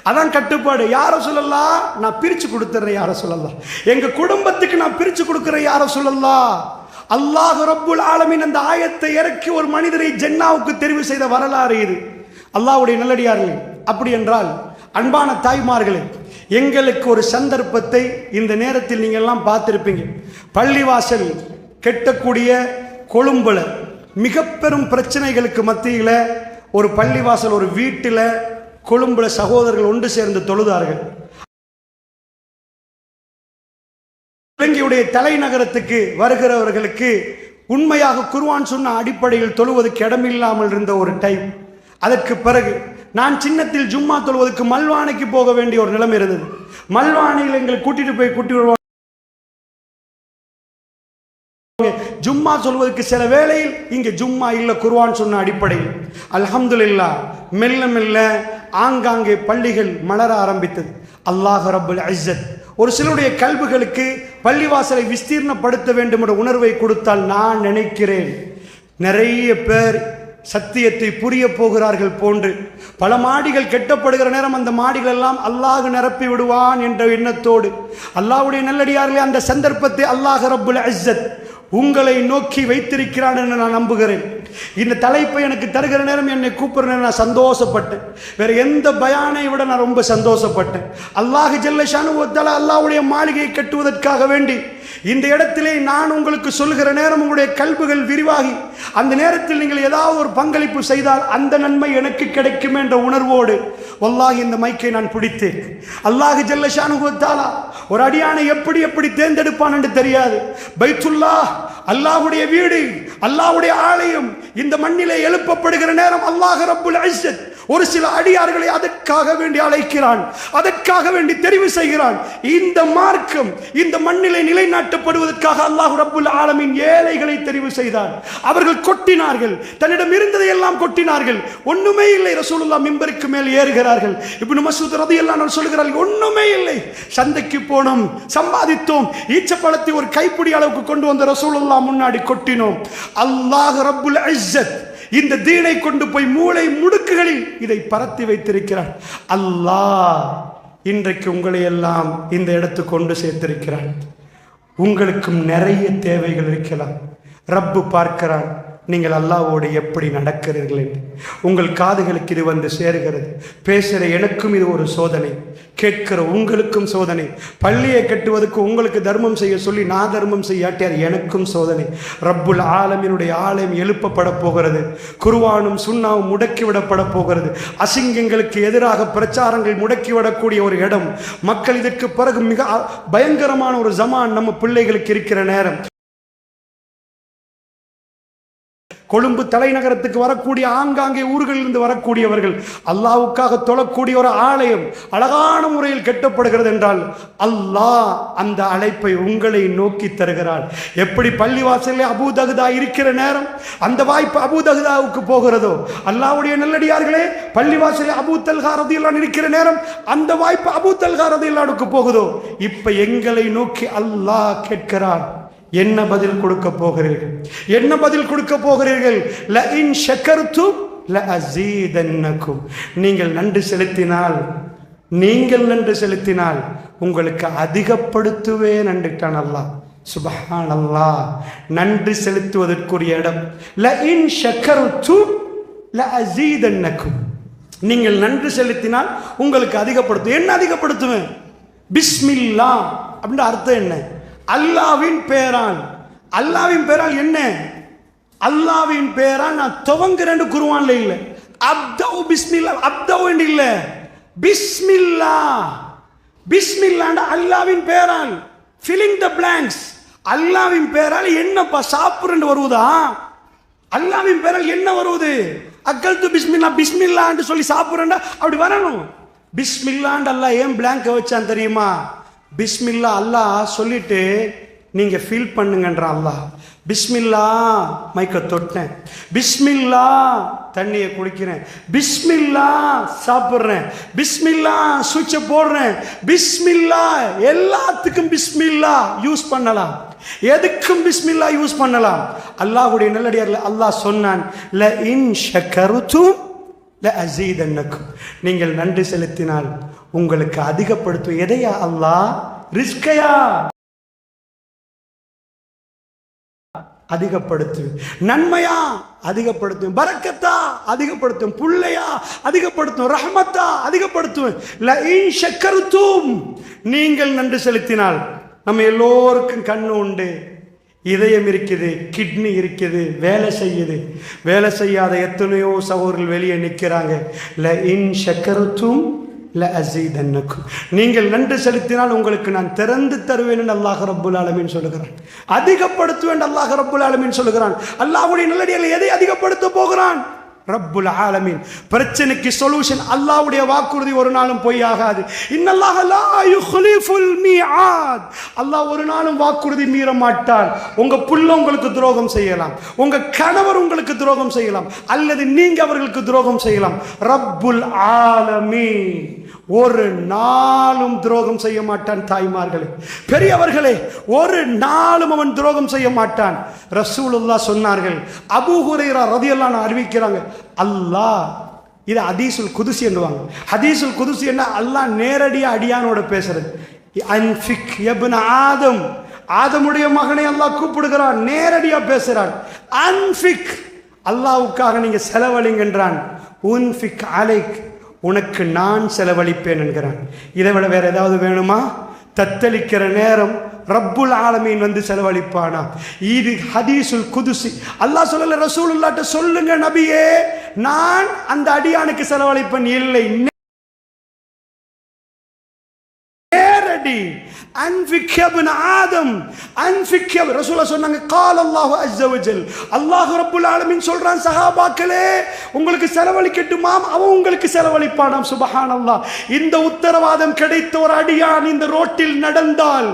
Speaker 1: அதான் கட்டுப்பாடு. யா ரசூலல்லாஹ், நான் பிரிச்சு கொடுத்துறேன் யா ரசூலல்லாஹ், எங்க குடும்பத்துக்கு நான் பிரிச்சு கொடுக்கிறேன் யா ரசூலல்லாஹ். அல்லாஹ் ரப்புல் ஆலமீன் அந்த ஆயத்தை இறக்கி ஒரு மனிதரை ஜன்னாவுக்கு தெரிவு செய்த வரலாறு இது. அல்லாஹ்வுடைய நல்லடியார்களே, அப்படி என்றால் அன்பான தாய்மார்களே, எங்களுக்கு ஒரு சந்தர்ப்பத்தை இந்த நேரத்தில் நீங்கள் எல்லாம் பார்த்திருப்பீங்க. பள்ளிவாசல் கெட்டக்கூடிய கொழும்புல மிக பெரும் பிரச்சனைகளுக்கு மத்தியில் ஒரு பள்ளிவாசல், ஒரு வீட்டில் கொழும்புல சகோதரர்கள் ஒன்று சேர்ந்து தொழுதார்கள். இலங்கையுடைய தலைநகரத்துக்கு வருகிறவர்களுக்கு உண்மையாக குர்ஆன் சொன்ன அடிப்படையில் தொழுவதற்கு இடமில்லாமல் இருந்த ஒரு டைம். அதற்கு பிறகு நான் சின்னத்தில் ஜும்மா தொழுவதற்கு மல்வானைக்கு போக வேண்டிய ஒரு நிலைமை இருந்தது. மல்வானையில் எங்களை கூட்டிட்டு போய் வருவாங்க. ஜும்மா சொல்வதற்கு சில வேளையில் இங்கே ஜும்மா இல்லை குர்ஆன் சொன்ன அடிப்படையில். அல்ஹம்துலில்லாஹ், மெல்ல மெல்ல ஆங்காங்கே பள்ளிகள் மலர ஆரம்பித்தது. அல்லாஹ் ரப்புல் இஸ்ஸத் ஒரு சிலருடைய கல்விகளுக்கு பள்ளிவாசலை விஸ்தீர்ணப்படுத்த வேண்டும் என்ற உணர்வை கொடுத்தால் நான் நினைக்கிறேன் நிறைய பேர் சத்தியத்தை புரிய போகிறார்கள் போன்று. பல மாடிகள் கெட்டப்படுகிற நேரம் அந்த மாடிகள் எல்லாம் அல்லாஹ் நிரப்பி விடுவான் என்ற எண்ணத்தோடு அல்லாஹ்வுடைய நல்லடியார்களே, அந்த சந்தர்ப்பத்தை அல்லாஹ் ரப்புல் இஸ்ஸத் உங்களை நோக்கி வைத்திருக்கிறான் என்று நான் நம்புகிறேன். இந்த தலைப்பை எனக்கு தருகிற நேரம், என்னை கூப்பிடுற நேரம் நான் சந்தோஷப்பட்டேன். வேற எந்த பயானை விட நான் ரொம்ப சந்தோஷப்பட்டேன். அல்லாஹ் ஜல்ல ஷானு வ தஆலா அல்லாஹ்வுடைய மாளிகையை கட்டுவதற்காக வேண்டி இந்த இடத்திலே நான் உங்களுக்கு சொல்கிற நேரம் உங்களுடைய கல்புகள் விரிவாகி அந்த நேரத்தில் நீங்கள் ஏதாவது ஒரு பங்களிப்பு செய்தால் அந்த நன்மை எனக்கு கிடைக்கும் என்ற உணர்வோடு வல்லாஹி இந்த மைக்கை நான் பிடித்தேன். அல்லாஹ் ஜல்ல ஷானு வ தஆலா ஒரு அடியானை எப்படி தேர்ந்தெடுப்பான் என்று தெரியாது. பைத்துல்லாஹ், அல்லாஹ்வுடைய வீடு, அல்லாஹ்வுடைய ஆலயம் இந்த மண்ணிலே எழுப்பப்படுகிற நேரம் அல்லாஹ் ரப்புல் இஸ்ஸத் ஒரு சில அடியார்களை அதற்காக வேண்டி அழைக்கிறான், அதற்காக வேண்டி தெரிவு செய்கிறான். இந்த மார்க்கம் இந்த மண்ணிலே நிலைநாட்டப்படுவதற்காக அல்லாஹ் ரப்புல் ஆலமீன் ஏழைகளை தெரிவு செய்தான். அவர்கள் கொட்டினார்கள், தன்னிடம் இருந்ததை எல்லாம் கொட்டினார்கள். ஒண்ணுமே இல்லை. ரசூலுல்லாஹ் மிம்பருக்கு மேல் ஏறுகிறார்கள். இப்னு மஸ்ஊத் ரலியல்லாஹு அன்ஹு சொல்கிறார்கள், ஒண்ணுமே இல்லை, சந்தைக்கு போனோம், சம்பாதித்தோம், ஈச்சப்பழத்தை ஒரு கைப்பிடி அளவுக்கு கொண்டு வந்த ரசூலுல்லாஹ் முன்னாடி கொட்டினோம். அல்லாஹ் ரப்புல் இஸ்ஸத் இந்த தீனை கொண்டு போய் மூளை முடுக்குகளில் இதை பரத்தி வைத்திருக்கிறான். அல்லாஹ் இன்றைக்கு உங்களை எல்லாம் இந்த இடத்துக்கு கொண்டு சேர்த்திருக்கிறான். உங்களுக்கும் நிறைய தேவைகள் இருக்கலாம். ரப்பு பார்க்கிறான் நீங்கள் அல்லாஹ்வோடு எப்படி நடக்கிறீர்கள் என்று. உங்கள் காதுகளுக்கு இது வந்து சேருகிறது. பேசுகிற எனக்கும் இது ஒரு சோதனை, கேட்கிற உங்களுக்கும் சோதனை. பள்ளியை கட்டுவதற்கு உங்களுக்கு தர்மம் செய்ய சொல்லி நான் தர்மம் செய்யாட்டி அது எனக்கும் சோதனை. ரப்புல் ஆலமீனுடைய ஆலயம் எழுப்பப்பட போகிறது. குர்ஆனும் சுன்னாவும் முடக்கிவிடப்பட போகிறது. அசிங்கங்களுக்கு எதிராக பிரச்சாரங்கள் முடக்கிவிடக்கூடிய ஒரு இடம். மக்கள் இதற்கு பிறகு மிக பயங்கரமான ஒரு ஜமான் நம்ம பிள்ளைகளுக்கு இருக்கிற நேரம். கொழும்பு தலைநகரத்துக்கு வரக்கூடிய ஆங்காங்கே ஊர்களிலிருந்து வரக்கூடியவர்கள் அல்லாஹ்வுக்காக தொழக்கூடிய ஒரு ஆலயம் அழகான முறையில் கட்டப்படுகிறது என்றால் அல்லாஹ் அந்த அழைப்பை உங்களை நோக்கி தருகிறார். எப்படி பள்ளிவாசலில் அபூ தஹ்தா இருக்கிற நேரம் அந்த வாய்ப்பு அபூ தஹ்தாவுக்கு போகிறதோ, அல்லாஹ்வுடைய நல்லடியார்களே, பள்ளிவாசலில் அபூ தல்ஹா ரலியல்லாஹு அன்ஹு இருக்கிற நேரம் அந்த வாய்ப்பு அபூ தல்ஹா ரலியல்லாஹு அன்ஹுக்கு போகுதோ, இப்ப எங்களை நோக்கி அல்லாஹ் கேட்கிறான், என்ன பதில் கொடுக்க போகிறீர்கள்? என்ன பதில் கொடுக்க போகிறீர்கள்? லஇன் ஷக்கர்தும் லஅஸீதன்னகும். நீங்கள் நன்றி செலுத்தினால் உங்களுக்கு அதிகப்படுத்துவேன் என்றான் அல்லாஹ். சுப்ஹானல்லாஹ், நன்றி செலுத்துவதற்குரிய இடம். லஇன் ஷக்கர்தும் லஅஸீதன்னகும். நீங்கள் நன்றி செலுத்தினால் உங்களுக்கு அதிகப்படுத்தும். என்ன அதிகப்படுத்துவேன்? பிஸ்மில்லாஹ் அப்படின்ற அர்த்தம் என்ன? அல்லாவின் பேரால். அல்லாவின் பேரால் என்ன? அல்லாவின் பேரால் நான் துவங்குறேன். குர்ஆன்ல இல்ல அப்தவு பிஸ்மில்லா, அப்தவு என்று இல்ல, பிஸ்மில்லா. பிஸ்மில்லாண்ட அல்லாவின் பேரால். Filling the blanks. அல்லாவின் பேரால் என்னப்பா சாப்பிடுன்னு வருவதா? அல்லாவின் பேரில் என்ன வருவது? அக்கல்து பிஸ்மில்லா, பிஸ்மில்லான்னு சொல்லி சாப்பிட்றேன்டா அப்படி வரணும். பிஸ்மில்லான்னு அல்லாஹ் ஏன் பிளாங்க வச்சான் தெரியுமா? பிஸ்மில்லா அல்லாஹ் சொல்லிட்டு நீங்க ஃபீல் பண்ணுங்கன்ற அல்லாஹ். பிஸ்மில்லா மைக்க தொட்டேன், பிஸ்மில்லா தண்ணியை குடிக்கிறேன், பிஸ்மில்லா சாப்பிட்றேன், பிஸ்மில்லா சுவிட்சை போடுறேன், பிஸ்மில்லா எல்லாத்துக்கும் பிஸ்மில்லா யூஸ் பண்ணலாம், எதுக்கும் பிஸ்மில்லா யூஸ் பண்ணலாம். அல்லாஹ்வுடைய நல்லடியார்கள் அல்லாஹ் சொன்னான், ல இன் ஷக்கருதும் ல அஸீதன்னக்கும், நீங்கள் நன்றி செலுத்தினால் உங்களுக்கு அதிகப்படுத்தும். எதையா அல்லாஹ்? ரிஸ்கையா அதிகப்படுத்து, நன்மையா அதிகப்படுத்தும், பரக்கத்தா அதிகப்படுத்தும், புள்ளையா அதிகப்படுத்தும், ரஹ்மத்தா அதிகப்படுத்தும். ல இன் ஷக்கர்தும், நீங்கள் நன்றி செலுத்தினால். நம்ம எல்லோருக்கும் கண்ணு உண்டு, இதயம் இருக்குது, கிட்னி இருக்குது, வேலை செய்யுது. வேலை செய்யாத எத்தனையோ சகோதரர்கள் வெளியே நிற்கிறாங்க. ல இன் ஷக்கர்தும் ல அஸீதன்னக்கும், நீங்கள் நன்றி செலுத்தினால் உங்களுக்கு நான் திறந்து தருவேன் என்று அல்லாஹ் ரப்புல் ஆலமீன் சொல்லுகிறான். அதிகப்படுத்துவேன் அல்லாஹ் ரப்புல் ஆலமீன் சொல்லுகிறான். அல்லாஹ்வுடைய நல்லடியார்கள் எதை அதிகப்படுத்த போகிறான்? ரப்புல் ஆலமீன். பிரச்சனைக்கு சொல்யூஷன். அல்லாஹ்வுடைய வாக்குறுதி ஒரு நாளும் பொய்யாகாது. இன்னல்லாஹ லா யுக்லிஃபுல் மீஆத், அல்லாஹ் ஒரு நாளும் வாக்குறுதி மீற மாட்டான். உங்க புள்ள உங்களுக்கு துரோகம் செய்யலாம், உங்க கணவர் உங்களுக்கு துரோகம் செய்யலாம், அல்லது நீங்க அவர்களுக்கு துரோகம் செய்யலாம். ரப்புல் ஆலமீன் ஒரு நாளும் துரோகம் செய்ய மாட்டான். தாய்மார்களே, பெரியவர்களே, ஒரு நாளும் அவன் துரோகம் செய்ய மாட்டான். ரசூலுல்லாஹ் சொன்னார்கள், அபூ ஹுரைரா ரலியல்லாஹு அன்ஹு அறிவிக்கிறாங்க, அல்லாஹ், இது ஹதீஸுல் குதுஸி என்னுவாங்க. ஹதீஸுல் குதுஸி என்ன? அல்லாஹ் நேரடியாக அடியானோட பேசுறது. அன்ஃபிக் யப்ன ஆதம், ஆதமுடைய மகனை அல்லாஹ் கூப்பிடுகிறான், நேரடியாக பேசுறான். அன்ஃபிக், அல்லாஹ்வுக்காக நீங்க செலவழிங்கன்றான். உன்ஃபிக் அலைக், உனக்கு நான் செலவழிப்பேன் என்கிறான். இதை விட வேற ஏதாவது வேணுமா? தத்தளிக்கிற நேரம் ரப்புல் ஆலமீன் வந்து செலவழிப்பானா? இது ஹதீஸுல் குதுஸி. அல்லாஹ் சொல்லல, ரசூலுல்லாஹ்ட்ட சொல்லுங்க நபியே, நான் அந்த அடியானுக்கு செலவழிப்பேன். இல்லை, நேரடி அன்ஃபிக் இப்ன ஆதம், அன்ஃபிக். ரசூலுல்லாஹ் சொன்னாங்க, قال الله عز وجل, அல்லாஹ் ரப்புல் ஆலமீன் சொல்றான், சஹாபாக்களே உங்களுக்கு செலவழிக்கட்டுமாம், அவன் உங்களுக்கு செலவழிப்பானாம். சுப்ஹானல்லாஹ். இந்த உத்தரவாதம் கிடைத்த ஒரு அடியான் இந்த ரோட்டில் நடந்தால்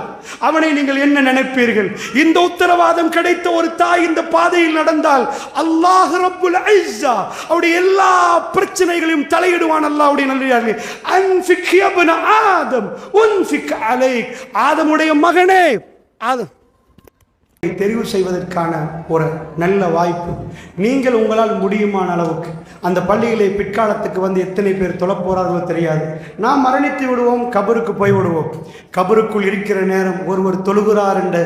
Speaker 1: அவனை நீங்கள் என்ன நினைப்பீர்கள்? இந்த உத்தரவாதம் கிடைத்த ஒரு தாய் இந்த பாதையில் நடந்தால் அல்லாஹ் ரப்புல் இஸ்ஸா அவருடைய எல்லா பிரச்சனைகளையும் தலையிடுவான். அல்லாஹ்வுடைய நல்லடியார்களே, அன்ஃபிக் இப்ன ஆதம் உன்ஃபிக் அலைக், ஆதமுடைய மகனே, ஆதம் தெரிவு செய்வதற்கான ஒரு நல்ல வாய்ப்பு. நீங்கள் உங்களால் முடியுமான அளவுக்கு அந்த பள்ளியிலே பிற்காலத்துக்கு வந்து எத்தனை பேர் தொழப் போறார்களோ தெரியாது. நாம் மரணித்து விடுவோம், கபருக்கு போய் விடுவோம். கபருக்குள் இருக்கிற நேரம் ஒருவர் தொழுகிறார் என்ற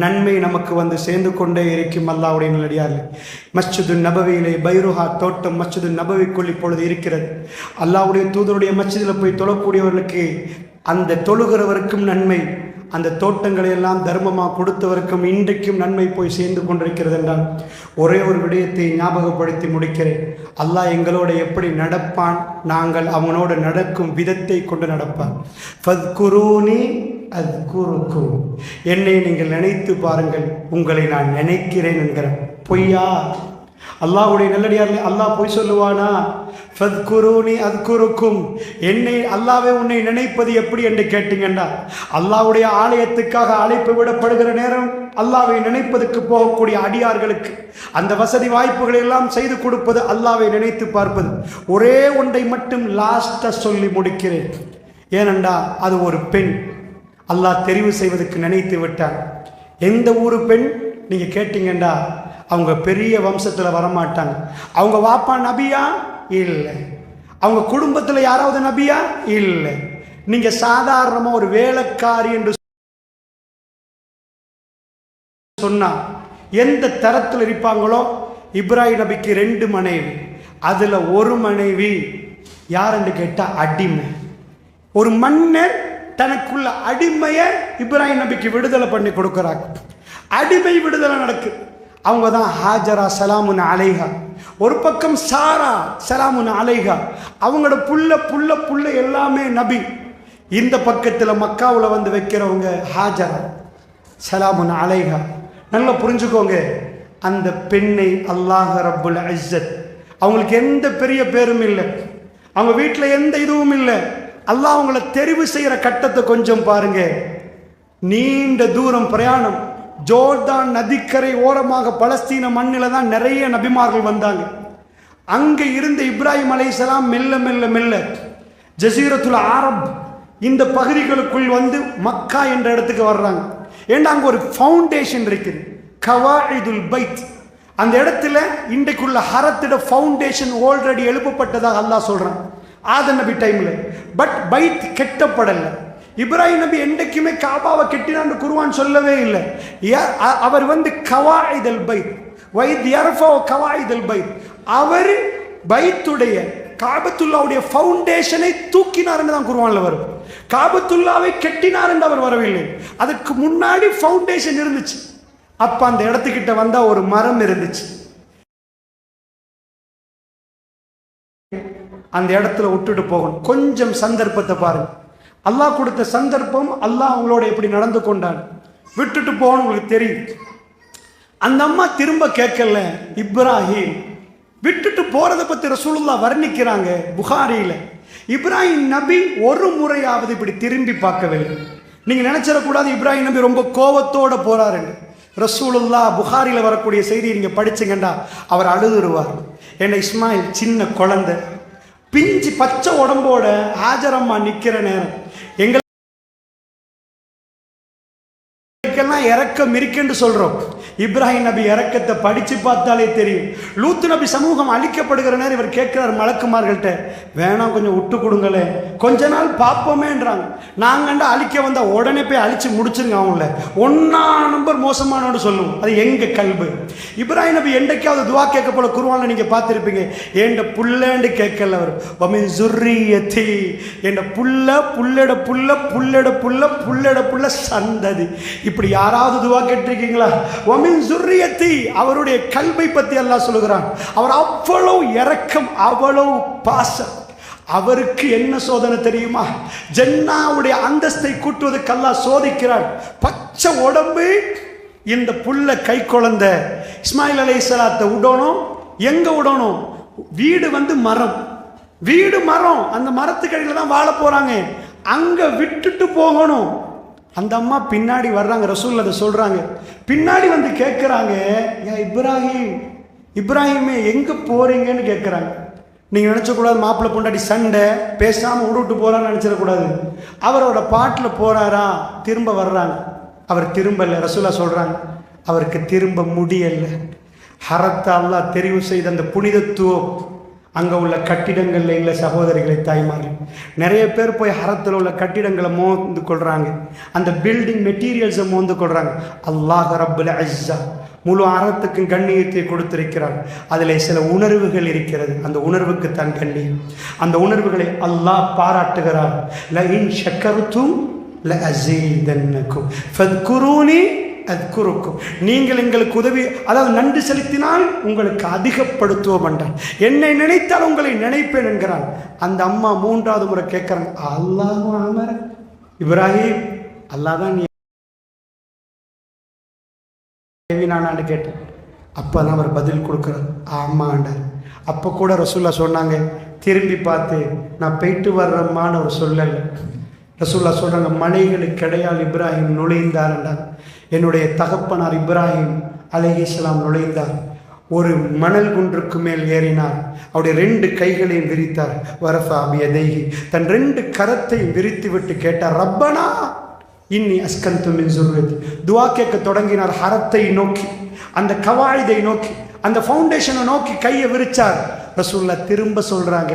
Speaker 1: நன்மை நமக்கு வந்து சேர்ந்து கொண்டே இருக்கும். அல்லாஹ்வுடைய நல்லடியார்களே, மஸ்ஜிது நபவியிலே பைருஹா தோட்டம் மஸ்ஜிது நபவிக்குள் இப்பொழுது இருக்கிறது. அல்லாஹ்வுடைய தூதருடைய மஸ்ஜிதில் போய் தொழக்கூடியவர்களுக்கு அந்த தொழுகிறவருக்கும் நன்மை, அந்த தோட்டங்களை எல்லாம் தர்மமாக கொடுத்தவருக்கும் இன்றைக்கும் நன்மை போய் சேர்ந்து கொண்டிருக்கிறது என்றால், ஒரே ஒரு விடயத்தை ஞாபகப்படுத்தி முடிக்கிறேன். அல்லாஹ் எங்களோட எப்படி நடப்பான்? நாங்கள் அவனோடு நடக்கும் விதத்தை கொண்டு நடப்பான். ஃபத்குரூனி அத்குருக்கும், என்னை நீங்கள் நினைத்து பாருங்கள், உங்களை நான் நினைக்கிறேன் என்கிறேன். பொய்யா? அல்லாஹ்வுடைய நல்லடியார்களே, அல்லாஹ் பொய் சொல்லுவானா? ஃபத்குரூனி அத்குருக்கும், என்னை அல்லாஹ்வே உன்னை நினைப்பது எப்படி என்று கேட்டீங்கன்னா, அல்லாஹ்வுடைய ஆலயத்துக்காக அழைப்பு விடப்படுகிற நேரம் அல்லாஹ்வை நினைப்பதற்கு போகக்கூடிய அடியார்களுக்கு அந்த வசதி வாய்ப்புகளை எல்லாம் செய்து கொடுப்பது, அல்லாஹ்வை நினைத்து பார்ப்பது. ஒரே ஒன்றை மட்டும் லாஸ்டா சொல்லி முடிக்கிறேன். ஏனென்றா அது ஒரு பெண் அல்லாஹ் தெரிவு செய்வதற்கு நினைத்து விட்டார். எந்த ஊரு பெண் நீங்க கேட்டீங்கன்னா, அவங்க பெரிய வம்சத்தில் வரமாட்டாங்க. அவங்க வாப்பா நபியா? இல்லை. அவங்க குடும்பத்தில் யாராவது நபியா? இல்லை. நீங்க சாதாரணமா ஒரு வேலைக்காரி என்று சொன்னா எந்த தரத்தில் இருப்பாங்களோ, இப்ராஹிம் நபிக்கு 2 மனைவி, அதுல ஒரு மனைவி யாருன்னு கேட்டா அடிமை. ஒரு மன்னர் தனக்குள்ள அடிமையை இப்ராஹிம் நபிக்கு விடுதலை பண்ணி கொடுக்கிறாங்க. அடிமை விடுதலை நடக்குது. அவங்க தான் ஹாஜரா சலாமுன் அலைஹா. ஒரு பக்கம் சாரா சலாமுன் அலைஹா, அவங்களோட புள்ள புள்ள புள்ள எல்லாமே நபி. இந்த பக்கத்தில் மக்காவில் வந்து வைக்கிறவங்க ஹாஜரா சலாமுன் அலைஹா. நல்லா புரிஞ்சுக்கோங்க, அந்த பெண்ணை அல்லாஹ் ரப்புல் இஸ்ஸத், அவங்களுக்கு எந்த பெரிய பேரும் இல்லை, அவங்க வீட்டில் எந்த இதுவும் இல்லை, அல்லாஹ் அவங்கள தெரிவு செய்கிற கட்டத்தை கொஞ்சம் பாருங்க. நீண்ட தூரம் பிரயாணம், ஜோர்தான் நதிக்கரை ஓரமாக பலஸ்தீன மண்ணில் தான் நிறைய நபிமார்கள் வந்தாங்க. அங்கே இருந்த இப்ராஹிம் அலைஹிஸ்ஸலாம் மெல்ல மெல்ல மெல்ல ஜசீரத்துல் அரப் இந்த பகுதிகளுக்குள் வந்து மக்கா என்ற இடத்துக்கு வர்றாங்க. ஏன்னா அங்கே ஒரு ஃபவுண்டேஷன் இருக்குது, கவாயிதுல் பைத். அந்த இடத்துல இன்றைக்குள்ள ஹரத்திட ஃபவுண்டேஷன் ஆல்ரெடி எழுப்பப்பட்டதாக அல்லாஹ் சொல்றான் ஆதம் நபி டைம்ல. பட் பைத் கெட்டப்படலை. இப்ராஹிம் நபி என்றைக்குமே காபாவை கெட்டினான்னு குர்ஆன் சொல்லவே இல்லை. அவர் வந்து கவாயிதல் பைத் வைத் யர்ஃபா கவாயிதல் பைத், அவர் பைத்துடைய காபத்துல்லாவுடைய ஃபவுண்டேஷனை தூக்கினார் என்று தான் குர்ஆன்ல வரும். காபத்துல்லாவை கெட்டினார் என்று அவர் வரவில்லை, அதுக்கு முன்னாடி ஃபவுண்டேஷன் இருந்துச்சு. அப்ப அந்த இடத்துக்கிட்ட வந்தா ஒரு மரம் இருந்துச்சு, அந்த இடத்துல விட்டுட்டு போகணும். கொஞ்சம் சந்தர்ப்பத்தை பாருங்க, அல்லாஹ் கொடுத்த சந்தர்ப்பம், அல்லாஹ் அவங்களோட எப்படி நடந்து கொண்டான். விட்டுட்டு போகணும், உங்களுக்கு தெரியும். அந்த அம்மா திரும்ப கேட்கல. இப்ராஹிம் விட்டுட்டு போறதை பத்தி ரசூலுல்லாஹ் வர்ணிக்கிறாங்க புகாரியில. இப்ராஹிம் நபி ஒரு முறையாவது இப்படி திரும்பி பார்க்கவில்லை. நீங்க நினைச்சிடக்கூடாது இப்ராஹிம் நபி ரொம்ப கோபத்தோட போறாரு. ரசூலுல்லாஹ் புகாரில வரக்கூடிய செய்தியை நீங்க படிச்சுங்கண்டா அவர் அழுதுருவார். என்ன இஸ்மாயில் சின்ன குழந்தை, பிஞ்சு பச்சை உடம்போட ஹாஜரம்மா நிக்கிற நேரம், எங்களுக்கெல்லாம் இறக்கம் இருக்குன்னு சொல்றோம். இப்ராஹிம் நபி இறக்கத்தை படிச்சு பார்த்தாலே தெரியும். லூத்து நபி சமூகம் அழிக்கப்படுகிற நேரம் இவர் கேட்கிறார் மலக்குமார்கள்ட்ட, வேணாம் கொஞ்சம் விட்டு கொடுங்களே, கொஞ்ச நாள் பார்ப்போமேன்றாங்க. நாங்கண்டா அழிக்க வந்தா உடனே போய் அழிச்சு முடிச்சிருங்க, அவங்கள ஒன்னா நம்பர் மோசமானோடு சொல்லுவோம். அது எங்க கல்பு. இப்ராஹிம் நபி என்றைக்காவது துவா கேட்க போல குர்ஆன்ல நீங்க பார்த்திருப்பீங்க. ஏண்ட புள்ளேண்டு கேட்கல அவர், வமின் ஸுர்ரியத்தி, என்ற புள்ள புள்ளட புள்ள புள்ளட புள்ள புள்ளட புள்ள சந்ததி. இப்படி யாராவது துவா கேட்டிருக்கீங்களா? அவருடைய கல்வை பத்தி அல்லாஹ் சொல்லுகிறான். அவர் அவ்வளவு இரக்கம், அவ்வளவு பாசம். அவருக்கு என்ன சோதனை தெரியுமா? ஜன்னாவுடைய அந்தஸ்தை கூட்டுவதற்கு அல்லாஹ் சோதிக்கிறார். பச்சை உடம்பு, இந்த புள்ள கை குழந்தை இஸ்மாயில் அலைஹிஸ்ஸலாத்தை விடணும். எங்க விடணும்? வீடு வந்து மரம், வீடு மரம், அந்த மரத்துக்கடியில தான் வாழ போறாங்க. அங்க விட்டுட்டு போகணும். அந்த அம்மா பின்னாடி வர்றாங்க, ரசூல் அதை சொல்றாங்க. பின்னாடி வந்து கேட்கிறாங்க, இப்ராஹிம் இப்ராஹிமே எங்க போறீங்கன்னு கேட்கிறாங்க. நீங்க நினைச்சக்கூடாது மாப்பிள்ளை பொண்டாட்டி சண்டை பேசாம விட்டு போறான்னு நினைச்சிடக்கூடாது. அவரோட பாட்டில் போறாரா, திரும்ப வர்றாங்க. அவர் திரும்பல. ரசூலா சொல்றாங்க அவருக்கு திரும்ப முடியல. ஹரத்தை அல்லாஹ் தெரிவு செய்த அந்த புனிதத்துவம் அங்கே உள்ள கட்டிடங்கள்ல இல்லை. சகோதரிகளை, தாய்மார்கள், நிறைய பேர் போய் ஹரத்தில் உள்ள கட்டிடங்களை மோந்து கொள்றாங்க, அந்த பில்டிங் மெட்டீரியல்ஸை மோந்து கொள்றாங்க. அல்லாஹ் ரப்புல் இஸ்ஸா முழு அறத்துக்கும் கண்ணியத்தை கொடுத்திருக்கிறார். அதில் சில உணர்வுகள் இருக்கிறது, அந்த உணர்வுக்கு தான் கண்ணியம். அந்த உணர்வுகளை அல்லாஹ் பாராட்டுகிறார். லஇன் ஷக்கர்தும் லஅஸீதன்னகும் ஃபத்குரூனி அத்குருக்கும். நீங்கள் எங்களுக்கு உதவி, அதாவது நன்றி செலுத்தினால் உங்களுக்கு அதிகப்படுத்துவோம் என்றான். என்னை நினைத்தால் உங்களை நினைப்பேன் என்கிறான். அந்த அம்மா மூன்றாவது முறை கேட்கிறாங்க, அல்லாஹ் அமர இப்ராஹிம், அல்லாஹ் தான் நானான்னு கேட்டேன். அப்பதான் அவர் பதில் கொடுக்கிறார், ஆமாண்டார். அப்போ கூட ரசூல்லா சொன்னாங்க, திரும்பி பார்த்து நான் போயிட்டு வர்றம்மான்னு அவர் சொல்லலை. ரசூல்லா சொல்றாங்க, மலைகளுக்கு இடையால் இப்ராஹிம் நுழைந்தார்ன்றார். என்னுடைய தகப்பனார் இப்ராஹிம் அலைஹிஸ்ஸலாம் நுழைந்தார். ஒரு மணல் குன்றுக்கு மேல் ஏறினார். அவருடைய 2 கைகளையும் விரித்தார். வரஃபா பியதைஹி, தன் 2 கரத்தையும் விரித்து விட்டு கேட்டார், ரப்பனா இன்னி அஸ்கந்து மின் ஸுர்ரியத்தி. துஆ கேட்க தொடங்கினார். ஹரத்தை நோக்கி, அந்த கவாயிதை நோக்கி, அந்த ஃபவுண்டேஷனை நோக்கி கையை விரிச்சார். ரசூல்லா திரும்ப சொல்றாங்க,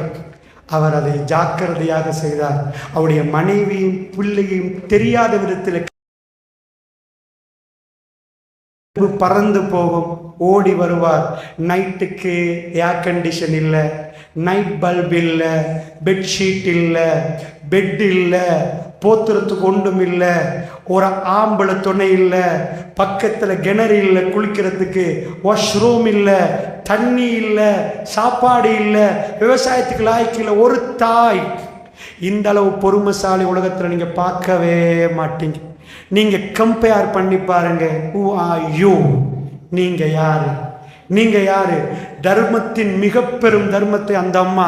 Speaker 1: அவர் அதை ஜாக்கிரதையாக செய்தார். அவருடைய மனைவியும் பிள்ளையும் தெரியாத விதத்தில் பறந்து போகும், ஓடி வருவார். நைட்டுக்கு ஏர் கண்டிஷன் இல்லை, நைட் பல்ப் இல்லை, பெட்ஷீட் இல்லை, பெட் இல்லை, போத்துறதுக்கு ஒன்றும் இல்லை, ஒரு ஆம்பளை துணை இல்லை, பக்கத்தில் கிணறு இல்லை, குளிக்கிறதுக்கு வாஷ்ரூம் இல்லை, தண்ணி இல்லை, சாப்பாடு இல்லை, விவசாயத்துக்கு லாய்க்கு இல்லை. ஒரு தாய். இந்த அளவு பொறுமைசாலி உலகத்தில் நீங்கள் பார்க்கவே மாட்டீங்க. நீங்க கம்பேர் பண்ணி பாருங்க. Who are you? நீங்க யாரு? நீங்க யாரு? தர்மத்தின் மிக பெரும் தர்மத்தை அந்த அம்மா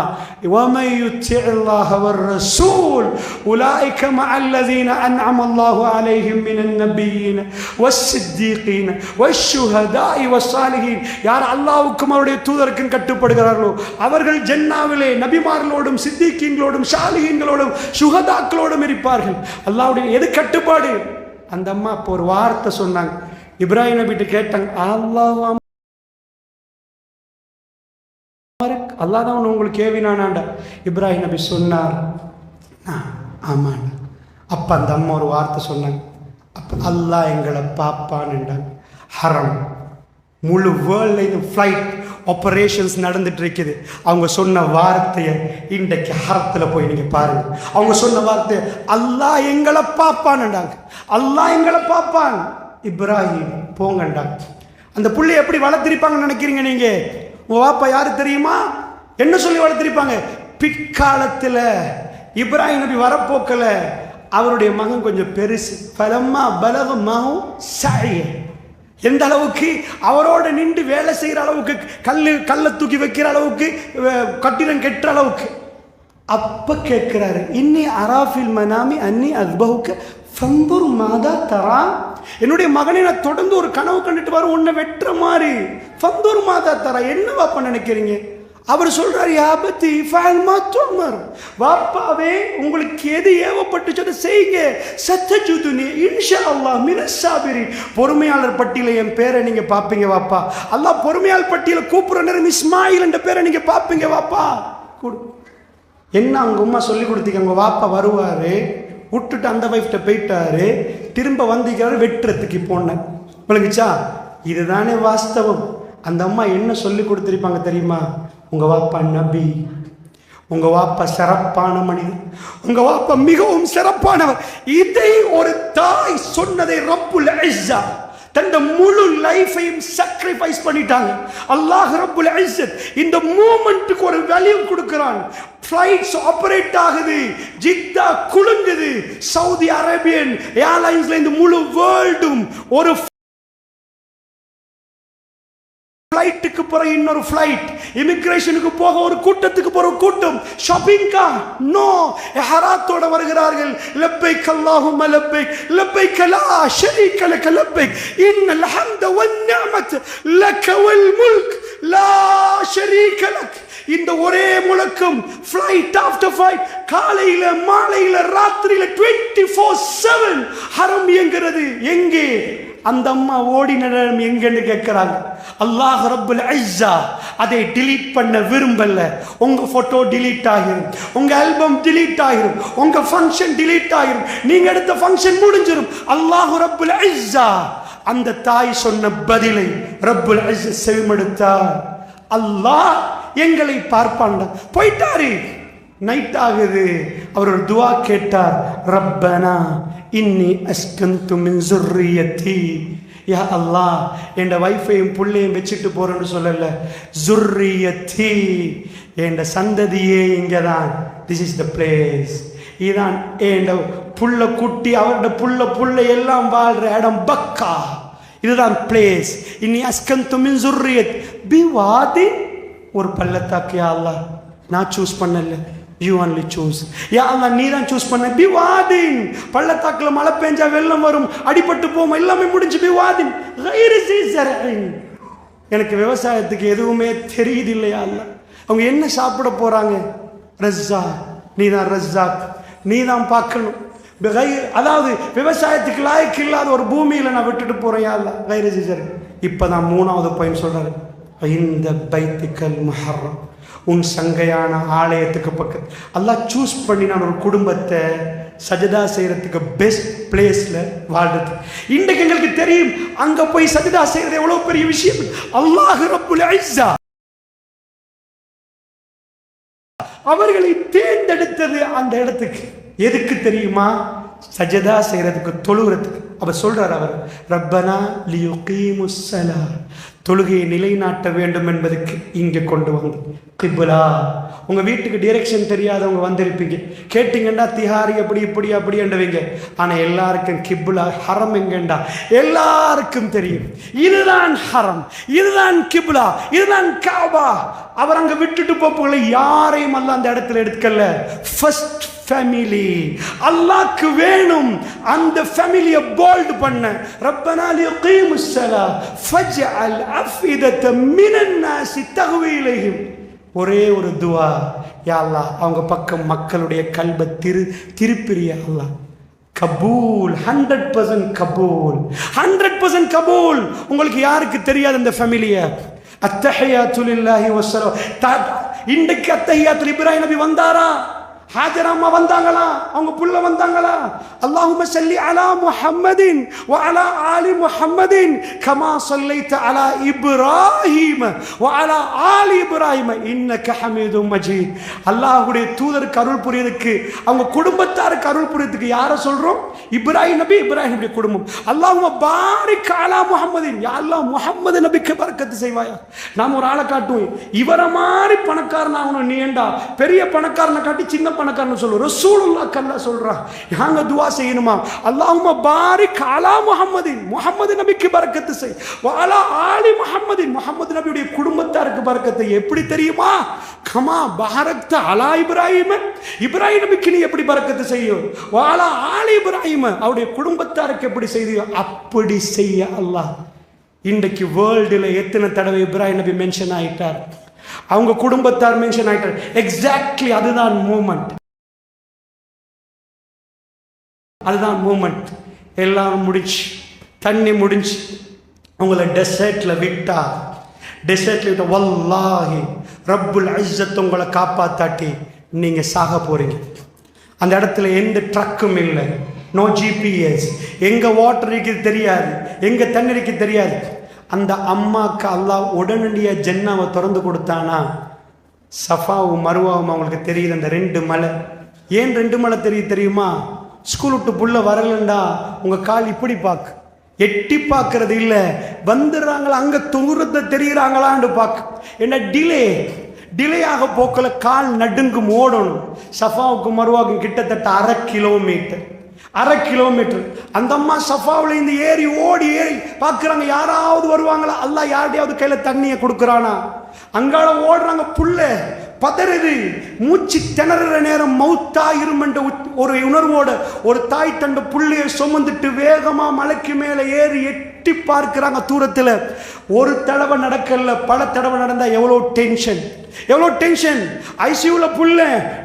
Speaker 1: وَمَن يُطِعِ اللَّهَ وَالرَّسُولَ أُولَٰئِكَ مَعَ الَّذِينَ أَنْعَمَ اللَّهُ عَلَيْهِم مِّنَ النَّبِيِّينَ وَالصِّدِّيقِينَ وَالشُّهَدَاءِ وَالصَّالِحِينَ. யார் அல்லாஹ்வுக்கும் அவருடைய தூதருக்கும் கட்டுப்படுகிறார்களோ அவர்கள் ஜன்னாவிலே நபிமார்களோடும் சித்திகீன்களோடும் சாலிஹீன்களோடும் சுஹதாக்களோடும் இருப்பார்கள். அல்லாஹ்வுடைய எது கட்டுப்பாடு? அந்த அம்மா இப்போ ஒரு வார்த்தை சொன்னாங்க. இப்ராஹிம் நபிட்ட கேட்டாங்க, அல்லாஹ் அல்லாஹ் தான் உங்களுக்கு ஏவினானாண்டா? இப்ராஹிம் நபி சொன்னார், ஆமாண்டா. அப்போ அந்த அம்மா ஒரு வார்த்தை சொன்னாங்க, அப்போ அல்லாஹ் எங்களை பாப்பான்னுண்டாங்க. ஹரம் முழு வேர்ல்ட்லையும் ஃப்ளைட் ஆப்ரேஷன்ஸ் நடந்துட்டு இருக்குது. அவங்க சொன்ன வார்த்தையை இன்றைக்கு ஹரத்தில் போய் நீங்கள் பாருங்க. அவங்க சொன்ன வார்த்தை அல்லாஹ் எங்களை பாப்பான்னுண்டாங்க. அல்லாஹ் எங்களை பாப்பான். இப்ராஹிம் போங்கண்டாங்க. அந்த புள்ளைய எப்படி வளர்த்திருப்பாங்கன்னு நினைக்கிறீங்க நீங்க? உங்க வாப்பா யாரு தெரியுமா? என்ன சொல்லி வளர்த்திருப்பாங்க? பிற்காலத்தில் இப்ராஹிம் நபி வரப்போக்கல அவருடைய மகன் கொஞ்சம் பெருசு. பலம்மா பலக மகம் சாய, எந்த அளவுக்கு அவரோட நின்று வேலை செய்கிற அளவுக்கு, கல்லை தூக்கி வைக்கிற அளவுக்கு, கட்டிடம் கெட்டுற அளவுக்கு. அப்ப கேட்கிறாரு, இன்னி அராஃபில் மனாமி அன்னி அஸ்பஹுக்க ஃபந்துர் மாதா தரா. என்னுடைய மகனை நான் தொடர்ந்து ஒரு கனவு கண்டுட்டு வர, உன்னை வெட்டுற மாதிரி. ஃபந்துர் மாதா தரா, என்ன வாப்பா நினைக்கிறீங்க? அவர் சொல்றாரு, யாபத்தி ஃபஅல்மா துமர், வாப்பாவே உங்களுக்கு எது ஏவப்பட்டுச்சோ அதை செய்யுங்க. சத்தஜுதுனி இன்ஷா அல்லாஹ் மினஸ் சாபிரின். பொறுமையாளர் பட்டியல என் பேரை நீங்க பாப்பீங்க வாப்பா. அல்லாஹ் பொறுமையாளர் பட்டியல கூப்பிடுற நேரம் இஸ்மாயில் என்ற பேரை நீங்க பாப்பீங்க வாப்பா. என்ன அவங்க அம்மா சொல்லி கொடுத்தீங்க? அவங்க வாப்பா வருவாரு, விட்டுட்டு அந்த வைஃப்ட போயிட்டாரு, திரும்ப வந்திருக்காரு வெட்டுறதுக்கு போனேன். விளங்குச்சா? இதுதானே வாஸ்தவம். அந்த அம்மா என்ன சொல்லி கொடுத்துருப்பாங்க தெரியுமா? உங்க வாப்பா நபி, உங்க வாப்பா சிறப்பான மனிதன், உங்க வாப்பா மிகவும் சிறப்பானவர். இதை ஒரு தாய் சொன்னதை ரப்புல் இஸ்ஸா தந்த முழு லைஃபையும் சாக்ரிஃபைஸ் பண்ணிட்டாங்க. அல்லாஹ் ரப்புல் இஸ்ஸத் இந்த மூமெண்ட்டுக்கு ஒரு வேல்யூ கொடுக்கிறான். ஃப்ளைட்ஸ் ஆபரேட் ஆகுது, ஜித்தா குலுங்குது, சவுதி அரேபியன் ஏர்லைன்ஸ்ல இந்த முழு வேர்ல்டும் ஒரு ஃப்ளைட்டுக்கு போற இன்னொரு ஃப்ளைட், இமிகிரேஷனுக்கு போக ஒரு கூட்டத்துக்கு போற கூட்டம், ஷாப்பிங்கா நோ இஹ்ராத்தோட வருகிறார்கள். லப்பைக் அல்லாஹும்ம லப்பைக் லப்பைக் லா ஷரீக லக லப்பைக் இன்னல் ஹம்த வன் நிஅமத் லக வல் முல்க் லா ஷரீக லக். இந்த ஒரே முழக்கம் ஃப்ளைட் ஆஃப்டர் ஃப்ளைட், காலையில மாலையில ராத்திரியில 24/7 ஹரம் இயங்குறது. எங்கே? அந்த அம்மா ஓடி நேரம் எங்கன்னு கேட்கிறாங்க. அல்லாஹ் ரப்புல் இஸ்ஸா அதை டிலீட் பண்ண விரும்பல. உங்க போட்டோ டிலீட் ஆகிரும், உங்க ஆல்பம் டிலீட் ஆகிரும், உங்க ஃபங்க்ஷன் டிலீட் ஆகிரும், நீங்க எடுத்த ஃபங்க்ஷன் முடிஞ்சிரும். அல்லாஹ் ரப்புல் இஸ்ஸா அந்த தாய் சொன்ன பதிலை ரப்புல் இஸ்ஸா செவிமடுத்தார். அல்லாஹ் எங்களை பார்ப்பான்டா. போயிட்டாரு, நைட் ஆகுது. அவர் ஒரு துவா கேட்டார், ரப்பனா இன்னி அஸ்கந்து மின் ஸுர்ரியத்தி. யா அல்லாஹ் என் வைஃபையும் புள்ளையும் வச்சுட்டு போறேன்னு சொல்லல, ஸுர்ரியத்தி என் சந்ததியே இங்கதான். This is the place. இதான் என் புள்ள குட்டி, அவரோட புள்ள எல்லாம் வாழ்ற இடம் பக்கா. இதுதான் பிளேஸ். இன்னி அஸ்கந்து மின் ஸுர்ரியத் பிவாதி, ஒரு பள்ளத்தாக்கு. யா அல்லாஹ் நான் சூஸ் பண்ணல, you only choose. யா அல்லாஹ் நீ தான் சூஸ் பண்ண. பிவாதின், பள்ளத்தாக்குல மழை பெஞ்சா வெள்ளம் வரும், அடிபட்டு போகும், எல்லாமே முடிஞ்சு. பிவாதின் கைரி ஸரஇன், எனக்கு விவசாயத்துக்கு எதுவுமே தெரியுது இல்லையா அல்லாஹ். அவங்க என்ன சாப்பிட போறாங்க? ரஸாக், நீ தான் ரஸாக், நீ தான் பார்க்கணும். அதாவது விவசாயத்துக்கு லாய்க்கு இல்லாத ஒரு பூமியில நான் விட்டுட்டு போறேன் யா அல்லாஹ். கைரி ஸரஇன். இப்பதான் 3வது பாயிண்ட் சொல்றாரு, இந்த பைத்துக்கல் முஹர்ரம், உன் சங்கையான ஆலயத்துக்கு பக்கத்து. அல்லாஹ் சூஸ் பண்ணி நான் ஒரு குடும்பத்தை சஜதா செய்யறதுக்கு பெஸ்ட் பிளேஸ்ல வாழ்றது. இன்றைக்கு எங்களுக்கு தெரியும் அங்க போய் சஜதா செய்யறது எவ்வளவு பெரிய விஷயம். அல்லாஹ் ரப்புல் இஸ்ஸா அவர்களை தேர்ந்தெடுத்தது அந்த இடத்துக்கு. எதுக்கு தெரியுமா? சஜதா செய்யறதுக்கு, தொழுகிறதுக்கு. அவர் சொல்றார், அவர் ரப்பனா லியுகீமுஸ் ஸலா, தொழுகையை நிலைநாட்ட வேண்டும் என்பதுக்கு இங்கே கொண்டு வந்து கிப்லா. உங்கள் வீட்டுக்கு டிரெக்ஷன் தெரியாதவங்க வந்திருப்பீங்க, கேட்டிங்கண்டா திஹாரி அப்படி இப்படி அப்படி என்றவங்க. ஆனால் எல்லாருக்கும் கிப்லா ஹரம் எங்கண்டா எல்லாருக்கும் தெரியும். இதுதான் ஹரம், இதுதான் கிப்லா, இதுதான் காபா. அவர் அங்கே விட்டுட்டு போகல, யாரையும் அல்ல அந்த இடத்துல எடுக்கல. ஃபர்ஸ்ட் ஃபேமிலி அல்லாஹ்க்கு வேணும். அந்த ஃபேமிலியை போல்ட் பண்ண ரப்பனா லியகீமுஸ் ஸலா ஃபஜ்அல் அஃபிதத மினன் நாஸி தஹ்வி இலைஹிம். ஒரே ஒரு துவா, யா அல்லாஹ் அவங்க பக்கம் மக்களுடைய கல்பை திருப்பிரியா அல்லாஹ். கபூல், 100% கபூல், 100% கபூல். உங்களுக்கு யாருக்கு தெரியாது இந்த ஃபேமிலியை? அத்தஹியாத்து லில்லாஹி வஸ்ஸலாம். இன்றைக்கு அத்தஹியாத்துல் இப்ராஹிம் நபி வந்தாரா? ஹாஜரா அம்மா வந்தாங்களா? அவங்க புள்ள வந்தாங்களா? அல்லாஹும்ம ஸல்லி அலா முஹம்மதின் வ அலா ஆலி முஹம்மதின் கமா ஸல்லைத அலா இப்ராஹீம் வ அலா ஆலி இப்ராஹீம் இன்னக ஹமீதும் மஜீத். அல்லாஹ்வுடைய தூதருக்கு அருள் புரியதுக்கு, அவங்க குடும்பத்தாருக்கு அருள் புரியதுக்கு யாரை சொல்றோம்? இப்ராஹிம் நபி, இப்ராஹிம் நபி குடும்பம். அல்லாஹும்ம பாரிக் அலா முஹம்மதின், யா அல்லாஹ் முஹம்மது நபிக்கு பரக்கத்து செய்வாயா. நாம் ஒரு ஆளை காட்டுவோம், இவரை மாதிரி பணக்காரன் ஆகணும் நீ ஏண்டா, பெரிய பணக்காரனை காட்டி சின்ன பணக்காரன் சொல்லுவோம். ரசூலுல்லாஹ் கல்லா சொல்றான், நாங்க துஆ செய்யணுமா? அல்லாஹும்ம பாரிக் அலா முஹம்மதின், முஹம்மது நபிக்கு பரக்கத்து செய். வ அலா ஆலி முஹம்மதின், முஹம்மது நபியுடைய குடும்பத்தாருக்கு பரக்கத்தை. எப்படி தெரியுமா? கமா பாரக்த அலா இப்ராஹிம், இப்ராஹிம் நபிக்கு நீ எப்படி பரக்கத்து செய்யும்? வ அலா ஆலி இப்ராஹிம், அவருடைய குடும்பத்தாருக்கு எப்படி செய்தியோ அப்படி செய்ய அல்லாஹ். இன்றைக்கு வேர்ல்டுல எத்தனை தடவை இப்ராஹிம் நபி மென்ஷன் ஆயிட்டார், அவங்க குடும்பத்தார் மென்ஷன் ஆயிட்டார். எக்ஸாக்ட்லி அதுதான் மூமெண்ட், அதுதான் மூமெண்ட். எல்லாம் முடிச்சு, தண்ணி முடிஞ்சு உங்களை டெசர்ட்ல விட்டா, டெசர்ட்ல விட்ட வல்லாஹி ரப்புல் இஸ்ஸத் உங்களை காப்பாத்தாட்டி நீங்க சாக போறீங்க. அந்த இடத்துல எந்த ட்ரக்கும் இல்லை, நோ ஜிபிஎஸ், எங்க வாட்டர் இருக்குது தெரியாது, எங்க தண்ணி இருக்குது தெரியாது. அந்த அம்மாவுக்கு அல்லாஹ் உடனடியாக ஜன்னாவை திறந்து கொடுத்தானா? சஃபாவும் மருவாவும் அவங்களுக்கு தெரியுது அந்த 2 மலை. ஏன் 2 மலை தெரியுமா? ஸ்கூல் விட்டு புள்ள வரலண்டா உங்கள் கால் இப்படி பார்க்கு, எட்டி பார்க்கறது இல்லை, வந்துடுறாங்களா அங்கே தூரத்தை தெரிகிறாங்களான்னு பார்க்க. என்ன டிலே ஆக போக்கல கால் நடுங்கும், ஓடணும். சஃபாவுக்கும் மருவாவுக்கும் கிட்டத்தட்ட 1/2 கிலோமீட்டர், 1/2 கிலோமீட்டர். அந்த அம்மா சஃபாவில் இந்த ஏறி ஓடி பார்க்குறாங்க, யாராவது வருவாங்களா? அல்லாஹ் யார்டையாவது கையில் தண்ணியை கொடுக்குறானா? அங்கால ஓடுறாங்க, புள்ள பதறுது, மூச்சு திணற நேரம் மௌத்தாயிரும் என்ற ஒரு உணர்வோட ஒரு தாய் தண்ட புள்ளையை சுமந்துட்டு வேகமா மலைக்கு மேலே ஏறி எட்டி பார்க்கிறாங்க தூரத்தில். ஒரு தடவை நடக்கல, பல தடவை நடந்தா எவ்வளோ டென்ஷன், எவ்வளோ டென்ஷன். ஐசியூல புள்ள,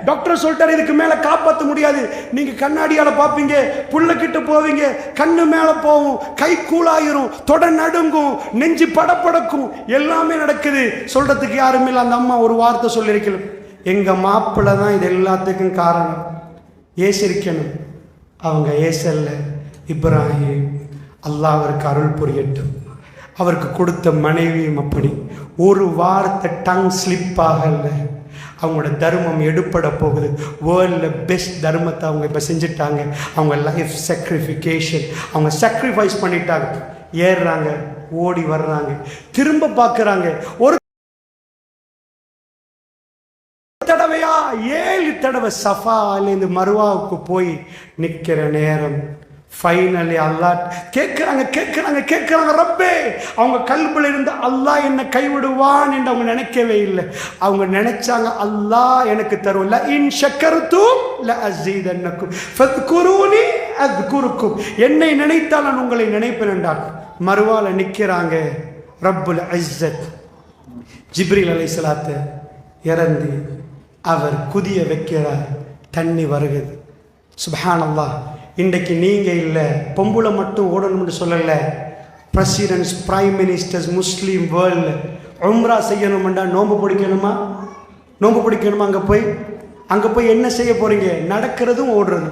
Speaker 1: டாக்டர் சொல்லிட்டாரு இதுக்கு மேலே காப்பாற்ற முடியாது. நீங்க கண்ணாடியால பார்ப்பீங்க, புள்ள கிட்ட போவீங்க, கண்ணு மேலே போகும், கை கூலாயிரும், தொட நடுங்கும், நெஞ்சு படப்படக்கும், எல்லாமே நடக்குது. சொல்றதுக்கு யாரும் இல்லை. அந்த அம்மா ஒரு வார்த்தை சொல்லியிருக்கணும், எங்க மாப்பிள்ளை தான் இது எல்லாத்துக்கும் காரணம், ஏசிருக்கணும். அவங்க ஏசல்ல, இப்ராஹிம். அல்லாஹ் அவருக்கு அருள் புரியட்டும். அவருக்கு கொடுத்த மனைவியும் அப்படி. ஒரு வார்த்தை டங் ஸ்லிப் ஆகல. அவங்களோட தர்மம் எடுப்பட போகுது. வேர்ல்டில் பெஸ்ட் தர்மத்தை அவங்க இப்போ செஞ்சுட்டாங்க. அவங்க லைஃப் சாக்ரிஃபிகேஷன், அவங்க சாக்ரிஃபைஸ் பண்ணிட்டாங்க. ஏறுறாங்க, ஓடி வர்றாங்க, திரும்ப பார்க்குறாங்க. ஒரு தடவையா 7 தடவை சஃபாலேருந்து மருவாவுக்கு போய் நிற்கிற நேரம் ஃபைனலி அல்லாஹ் கேட்குறாங்க, ரப்பே. அவங்க கல்பில் இருந்து அல்லாஹ் என்னை கைவிடுவான் என்று அவங்க நினைக்கவே இல்லை. அவங்க நினைச்சாங்க, அல்லாஹ் எனக்கு தருவல, இன் ஷக்கர்தும் லஅஸீதன்னக்கும் ஃபத்குரூனி அஸ்குருக்கும், என்னை நினைத்தால் நான் உங்களை நினைப்பேன் என்றார். மருவால நிற்கிறாங்க. ரப்புல் இஸ்ஸத் ஜிப்ரீல் அலைஹிஸ்ஸலாத்தை இறந்து அவர் குதிய வைக்கிறார். தண்ணி வருகுது. சுப்ஹானல்லாஹ். இன்றைக்கு நீங்கள் இல்லை, பொம்புளை மட்டும் ஓடணும்னு சொல்லலை. பிரசிடென்ட்ஸ், பிரைம் மினிஸ்டர்ஸ், முஸ்லீம் வேர்ல்டு உம்ரா செய்யணுமெண்டா நோன்பு பிடிக்கணுமா? அங்கே போய் என்ன செய்ய போகிறீங்க? நடக்கிறதும் ஓடுறது.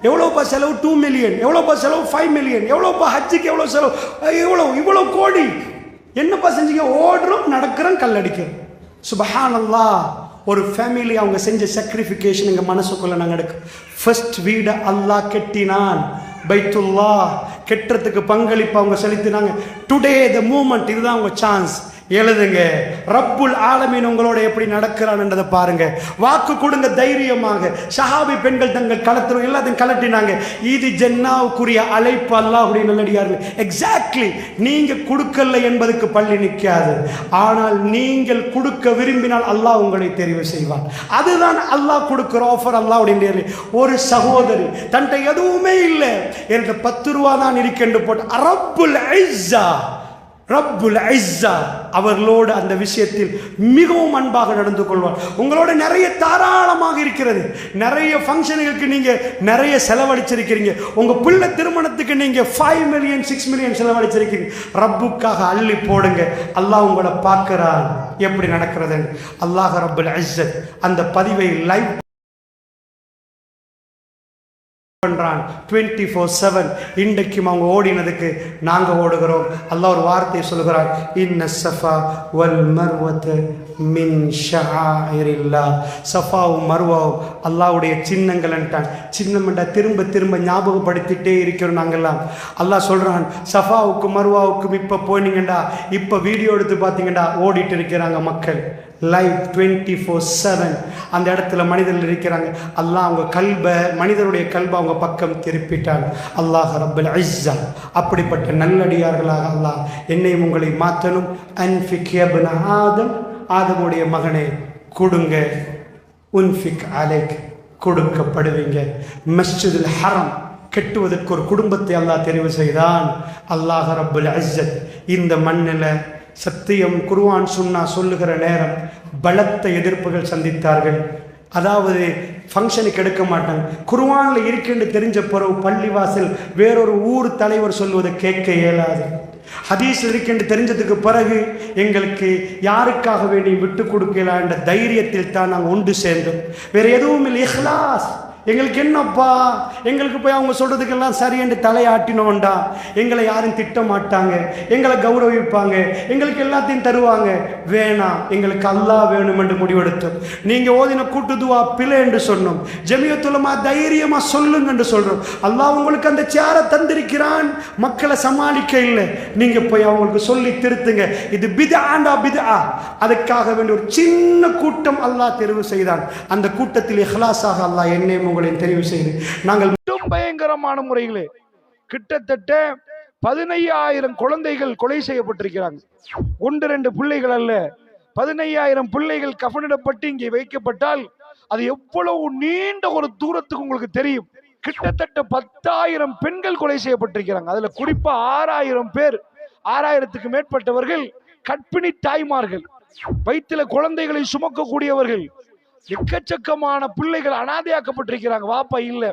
Speaker 1: எவ்வளோப்பா செலவு? 2 மில்லியன். எவ்வளோப்பா செலவு? 5 மில்லியன். எவ்வளோப்பா ஹஜ்ஜுக்கு எவ்வளோ செலவு? இவ்வளோ கோடி. என்னப்பா செஞ்சீங்க? ஓடுறோம், நடக்கிறோம், கல்லடிக்கிறோம். சுப்ஹானல்லாஹ். ஒரு ஃபேமிலி அவங்க செஞ்ச சாக்ரிஃபிகேஷன் எங்கள் மனசுக்குள்ளே நாங்கள் எடுக்க. ஃபர்ஸ்ட் வீடை அல்லாஹ் கட்டினான், பைத்துல்லா கெட்டத்துக்கு பங்களிப்பு அவங்க செலுத்தினாங்க. டுடே த மூமெண்ட், இதுதான் உங்க சான்ஸ். எழுதுங்க, ரப்புல் ஆலமீன் உங்களோட எப்படி நடக்கிறான்ன்றதை பாருங்க. வாக்கு கொடுங்க தைரியமாக. சஹாபி பெண்கள் தங்கள் களத்திலும் எல்லாத்தையும் கலட்டினாங்க. இது ஜன்னாவுக்குரிய அழைப்பு, அல்லாஹ்வுடைய நல்லடியார்கள். எக்ஸாக்ட்லி, நீங்க கொடுக்கல என்பதுக்கு பள்ளி நிற்காது. ஆனால் நீங்கள் கொடுக்க விரும்பினால் அல்லாஹ் உங்களை தெரிவு செய்வார். அதுதான் அல்லாஹ் கொடுக்கிற ஆஃபர். அல்லாஹ்வுடைய ஒரு சகோதரி தன்ட்ட எதுவுமே இல்லை, என்கிட்ட 10 ரூபா தான் இருக்கென்று போட்டு ரப்புல் இஸ்ஸா, ரப்புல் இஸ்ஸா அவர்களோடு அந்த விஷயத்தில் மிகவும் அன்பாக நடந்து கொள்வார். உங்களோட நிறைய தாராளமாக இருக்கிறது. நிறைய ஃபங்க்ஷனுக்கு நீங்க நிறைய செலவழிச்சிருக்கிறீங்க. உங்க பிள்ளை திருமணத்துக்கு நீங்க 5 மில்லியன் 6 மில்லியன் செலவழிச்சிருக்கீங்க. ரப்புக்காக அள்ளி போடுங்க. அல்லாஹ் உங்களை பார்க்கிறான் எப்படி நடக்கிறது. அல்லாஹ் ரப்புல் இஸ்ஸத் அந்த பதிவை லைவ் பண்றான் 24/7. இன்றைக்கும் அவங்க ஓடினதுக்கு நாங்க ஓடுகிறோம். அல்லாஹ் ஒரு வார்த்தையை சொல்கிறார், இன்ன ஸஃபா வல் மர்வத மின் ஷஆயிரில்லாஹ். ஸஃபாவும் மர்வாவும் அல்லாஹ்வுடைய சின்னங்கள் என்றான். சின்னம்டா திரும்ப திரும்ப ஞாபகப்படுத்திட்டே இருக்கிறோம் நாங்கெல்லாம். அல்லாஹ் சொல்றான், ஸஃபாவுக்கும் மர்வாவுக்கும் இப்ப போனீங்கடா, இப்ப வீடியோ எடுத்து பார்த்தீங்கடா ஓடிட்டு இருக்கிறாங்க மக்கள் லைவ் 24/7. அந்த இடத்துல மனிதர்கள் இருக்கிறாங்க. அல்லாஹ் அவங்க கல்பை, மனிதருடைய கல்பை அவங்க பக்கம் திருப்பிட்டான். அல்லாஹ் ரப்புல் இஸ்ஸா அப்படிப்பட்ட நல்லடியார்களாக அல்லாஹ் என்னையும் உங்களை மாற்றணும். அன்ஃபிக் யப்ன ஆதம், ஆதமுடைய மகனே கொடுங்க. உன்ஃபிக் அலைக், கொடுக்கப்படுவீங்க. மஸ்ஜிதுல் ஹரம் கட்டுவதற்கு ஒரு குடும்பத்தை அல்லாஹ் தெரிவு செய்தான். அல்லாஹ் ரப்புல் இஸ்ஸத் இந்த மண்ணில் சத்தியம் குர்ஆன் சுன்னா சொல்லுகிற நேரம் பலத்த எதிர்ப்புகள் சந்தித்தார்கள். அதாவது ஃபங்க்ஷனுக்கு எடுக்க மாட்டாங்க. குர்ஆனில் இருக்குன்னு தெரிஞ்ச பிறகு பள்ளிவாசல் வேறொரு ஊர் தலைவர் சொல்வதை கேட்க இயலாது. ஹதீஸ் இருக்குன்னு தெரிஞ்சதுக்கு பிறகு எங்களுக்கு யாருக்காக வேண்டி விட்டு கொடுக்கலாம் என்ற தைரியத்தில் தான் நாங்கள் ஒன்று சேர்ந்தோம். வேற எதுவும் இல்லை. இஹ்லாஸ். எங்களுக்கு என்னப்பா, எங்களுக்கு போய் அவங்க சொல்றதுக்கெல்லாம் சரி என்று தலையாட்டினோண்டா எங்களை யாரும் திட்ட மாட்டாங்க, எங்களை கௌரவிப்பாங்க, எங்களுக்கு எல்லாத்தையும் தருவாங்க. வேணாம், எங்களுக்கு அல்லாஹ் வேணும் என்று முடிவெடுத்தோம். நீங்க ஓதின கூட்டுதுவா பிழை என்று சொன்னோம். ஜமியத்துலமா தைரியமா சொல்லுங்க என்று சொல்றோம். அல்லாஹ் உங்களுக்கு அந்த சேரை தந்திருக்கிறான், மக்களை சமாளிக்க இல்லை. நீங்க போய் அவங்களுக்கு சொல்லி திருத்துங்க. இது பித்ஆண்டா பித்ஆ. அதுக்காக வேண்டிய ஒரு சின்ன கூட்டம் அல்லாஹ் தெரிவு செய்தான். அந்த கூட்டத்தில் இஹ்லாஸாக அல்லாஹ் என்னையும் உங்களை தெரிவு செய்து நாங்கள் பயங்கரமான முறைகளே கிட்டத்தட்ட 15,000 குழந்தைகள் கொலை செய்யப்பட்டிருக்கிறாங்க. 1-2 பிள்ளைகள் அல்ல, 15,000 பிள்ளைகள் கஃனிடப்பட்டு இங்கே வைக்கப்பட்டால் அது எவ்வளவு நீண்ட ஒரு தூரத்துக்கு உங்களுக்கு தெரியும். கிட்டத்தட்ட 10,000 பெண்கள் கொலை செய்யப்பட்டிருக்கிறாங்க. அதுல குறிப்பா 6,000 பேர், 6,000க்கு மேற்பட்டவர்கள் கர்ப்பிணி தாய்மார்கள், வயிற்றில குழந்தைகளை சுமக்கக்கூடியவர்கள். எக்கச்சக்கமான பிள்ளைகள் அனாதையாக்கப்பட்டிருக்கிறாங்க. வாப்பா இல்ல,